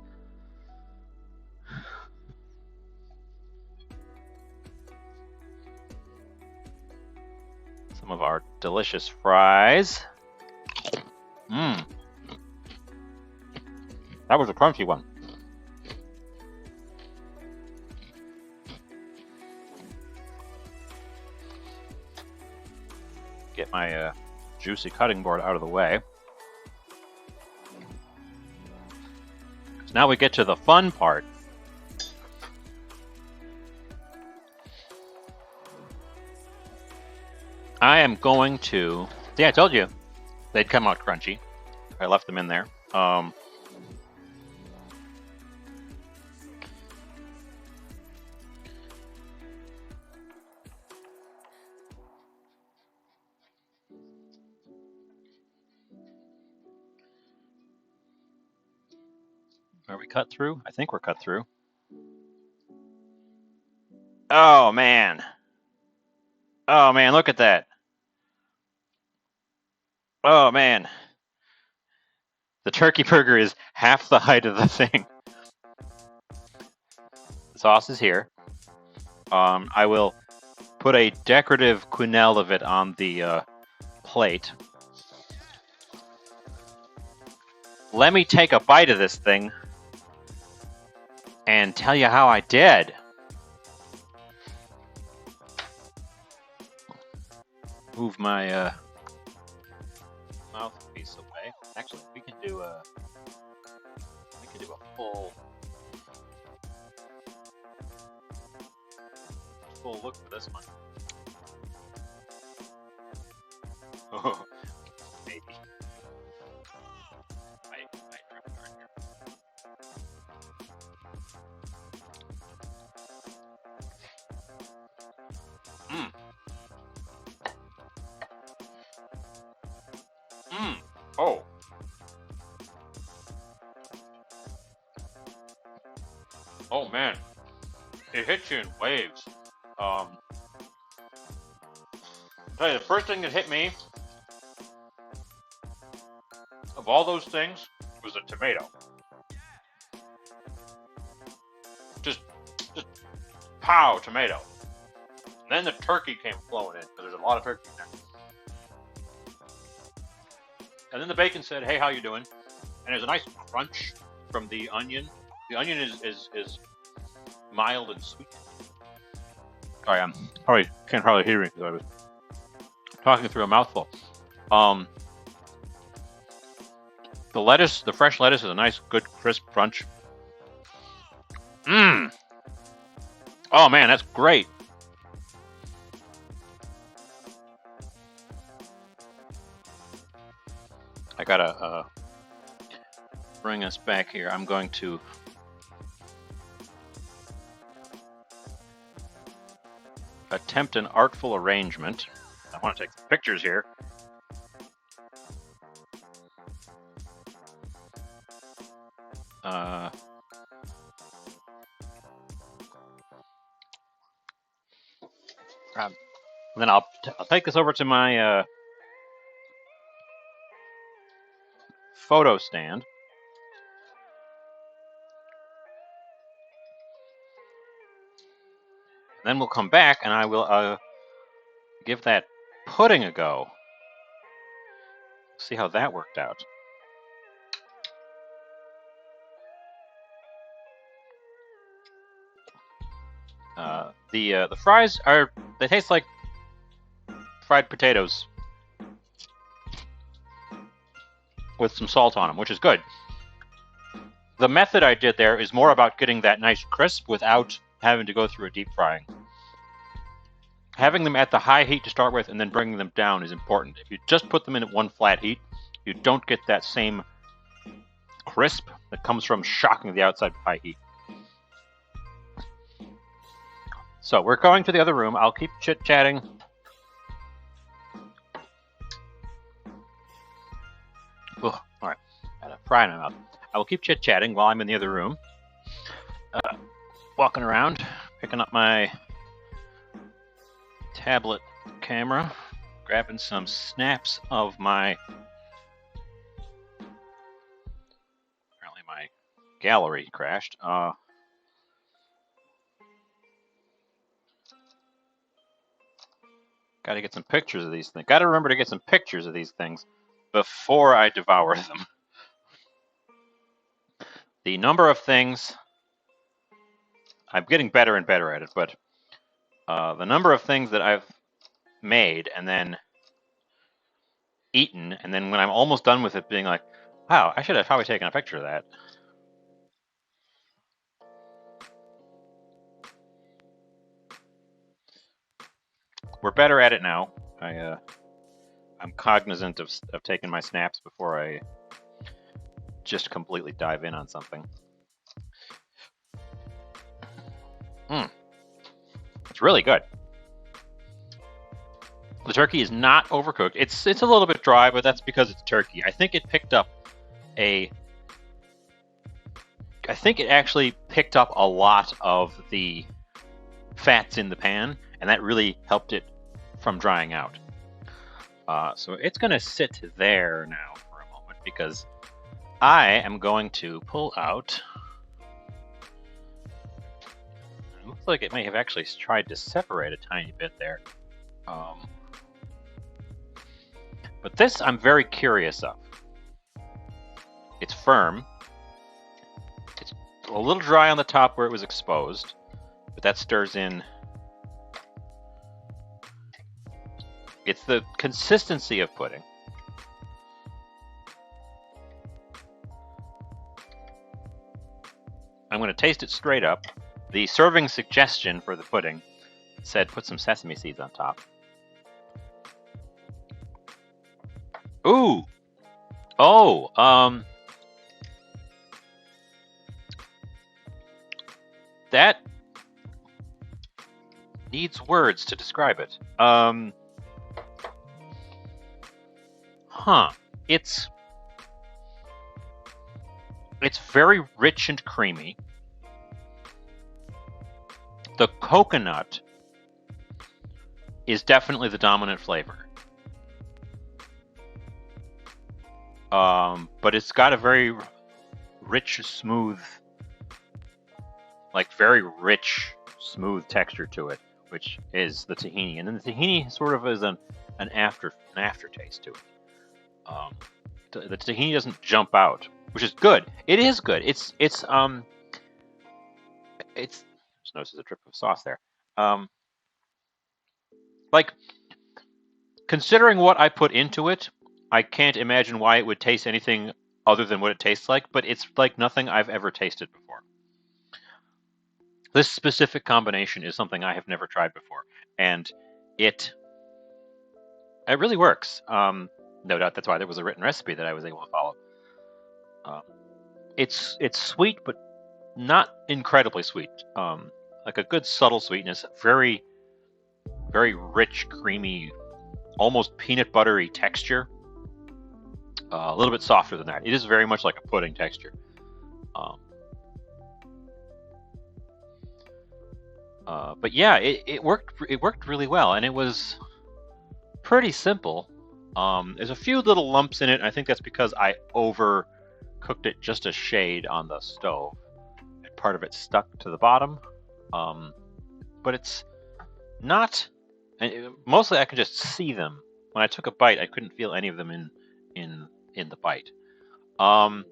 Speaker 1: Some of our delicious fries. Mmm. That was a crunchy one. Get my juicy cutting board out of the way. Now we get to the fun part. I am going to... See, I told you they'd come out crunchy. I left them in there. Are we cut through? I think we're cut through. Oh, man. Oh, man, look at that. Oh, man. The turkey burger is half the height of the thing. The sauce is here. I will put a decorative quenelle of it on the plate. Let me take a bite of this thing and tell you how I did. Move my mouthpiece away. Actually, we can do a full look for this one. Oh, maybe. Might drop it right here. Oh. Oh man. It hits you in waves. I'll tell you, the first thing that hit me of all those things was a tomato. Just pow, tomato. And then the turkey came flowing in, because there's a lot of turkey in there. And then the bacon said, "Hey, how you doing?" And there's a nice crunch from the onion. The onion is mild and sweet. Sorry, I'm can't hardly hear me because I was talking through a mouthful. The lettuce, the fresh lettuce, is a nice, good, crisp crunch. Mmm. Oh man, that's great. I gotta bring us back here. I'm going to attempt an artful arrangement. I want to take some pictures here. Then I'll take this over to my photo stand. Then we'll come back and I will give that pudding a go. See how that worked out. The fries they taste like fried potatoes with some salt on them, which is good. The method I did there is more about getting that nice crisp without having to go through a deep frying. Having them at the high heat to start with and then bringing them down is important. If you just put them in at one flat heat, you don't get that same crisp that comes from shocking the outside with high heat. So we're going to the other room. I'll keep chit-chatting. Ugh, all right, I had a fry in my mouth. I will keep chit-chatting while I'm in the other room. Walking around, picking up my tablet camera, grabbing some snaps of my gallery crashed. Got to get some pictures of these things. Got to remember to get some pictures of these things before I devour them. The number of things... I'm getting better and better at it, but the number of things that I've made and then eaten, and then when I'm almost done with it, being like, wow, I should have probably taken a picture of that. We're better at it now. I'm cognizant of taking my snaps before I just completely dive in on something. It's really good. The turkey is not overcooked. It's a little bit dry, but that's because it's turkey. I think it actually picked up a lot of the fats in the pan, and that really helped it from drying out. So it's going to sit there now for a moment because I am going to pull out... It looks like it may have actually tried to separate a tiny bit there. But this I'm very curious of. It's firm. It's a little dry on the top where it was exposed, but that stirs in. It's the consistency of pudding. I'm going to taste it straight up. The serving suggestion for the pudding said put some sesame seeds on top. Ooh! Oh, that needs words to describe it. It's very rich and creamy. The coconut is definitely the dominant flavor. But it's got a very rich, smooth, very rich, smooth texture to it, which is the tahini. And then the tahini sort of is an aftertaste to it. The tahini doesn't jump out, which is good. It is good. It's just notice there's a drip of sauce there. Considering what I put into it, I can't imagine why it would taste anything other than what it tastes like, but it's like nothing I've ever tasted before. This specific combination is something I have never tried before, and it really works. No doubt that's why there was a written recipe that I was able to follow. It's sweet, but not incredibly sweet. Like a good subtle sweetness, very, very rich, creamy, almost peanut buttery texture. A little bit softer than that. It is very much like a pudding texture. But yeah, it worked. It worked really well, and it was pretty simple. There's a few little lumps in it. I think that's because I overcooked it just a shade on the stove. And part of it stuck to the bottom. But it's not. Mostly, I could just see them. When I took a bite, I couldn't feel any of them in the bite. The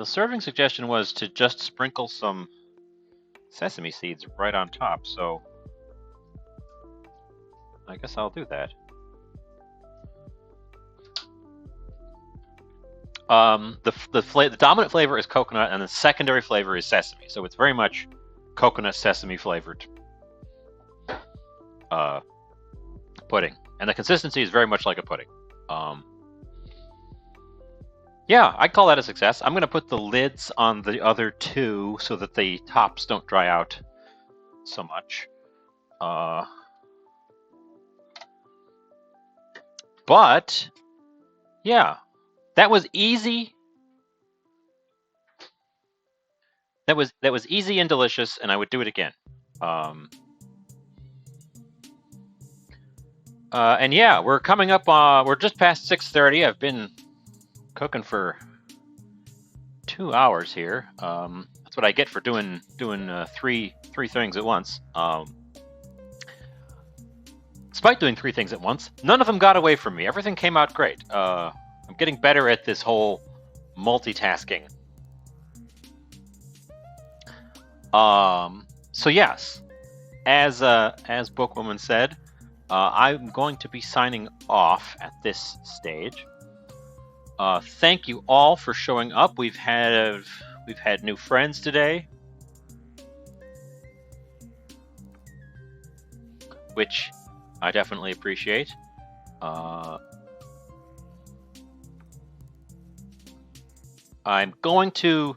Speaker 1: serving suggestion was to just sprinkle some sesame seeds right on top, so I guess I'll do that. The dominant flavor is coconut, and the secondary flavor is sesame. So it's very much coconut sesame flavored pudding, and the consistency is very much like a pudding. Yeah, I'd call that a success. I'm going to put the lids on the other two so that the tops don't dry out so much. But yeah, that was easy. That was easy and delicious, and I would do it again. And yeah, we're coming up. We're just past 6:30. I've been cooking for 2 hours here. That's what I get for doing three things at once. Despite doing 3 things at once, none of them got away from me. Everything came out great. I'm getting better at this whole multitasking. So yes, as Bookwoman said, I'm going to be signing off at this stage. Thank you all for showing up. We've had new friends today, which I definitely appreciate. I'm going to.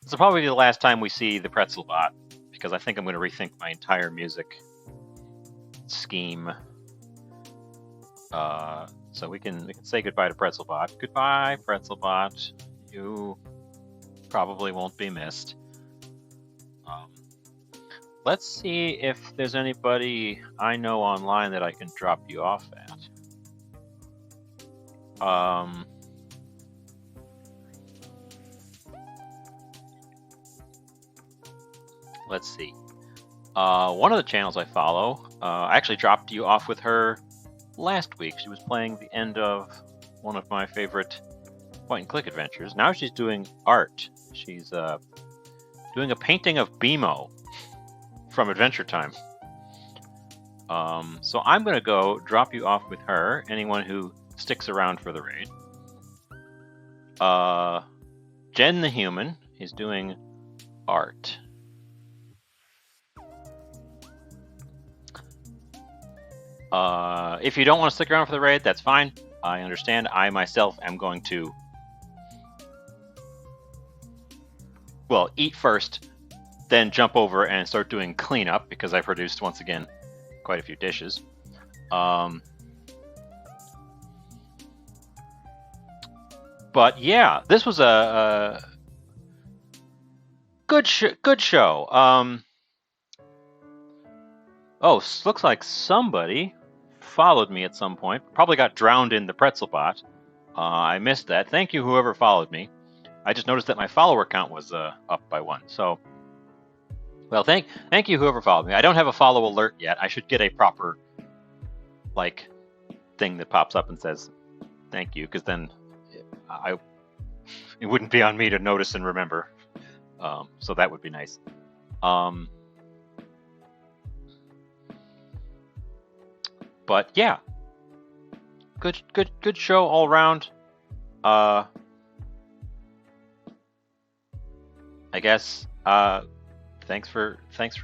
Speaker 1: This will probably be the last time we see the Pretzel Bot, because I think I'm going to rethink my entire music scheme. So we can say goodbye to Pretzel Bot. Goodbye, Pretzel Bot. You probably won't be missed. Let's see if there's anybody I know online that I can drop you off at. Let's see. One of the channels I follow, I actually dropped you off with her last week. She was playing the end of one of my favorite point-and-click adventures. Now she's doing art. She's doing a painting of BMO from Adventure Time. So I'm going to go drop you off with her, anyone who sticks around for the raid. Jen the Human is doing art. If you don't want to stick around for the raid, that's fine. I understand. I myself am going to, well, eat first, then jump over and start doing cleanup, because I produced, once again, quite a few dishes. But yeah, this was a good show. Oh, looks like somebody followed me at some point. Probably got drowned in the Pretzel Bot. I missed that. Thank you, whoever followed me. I just noticed that my follower count was up by 1. So, well, thank you, whoever followed me. I don't have a follow alert yet. I should get a proper, like, thing that pops up and says thank you, because then it wouldn't be on me to notice and remember. So that would be nice. But yeah, good show all around. I guess thanks for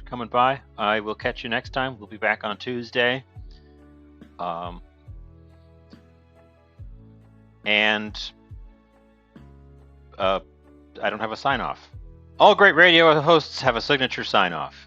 Speaker 1: coming by. I will catch you next time. We'll be back on Tuesday. And I don't have a sign off. All great radio hosts have a signature sign off.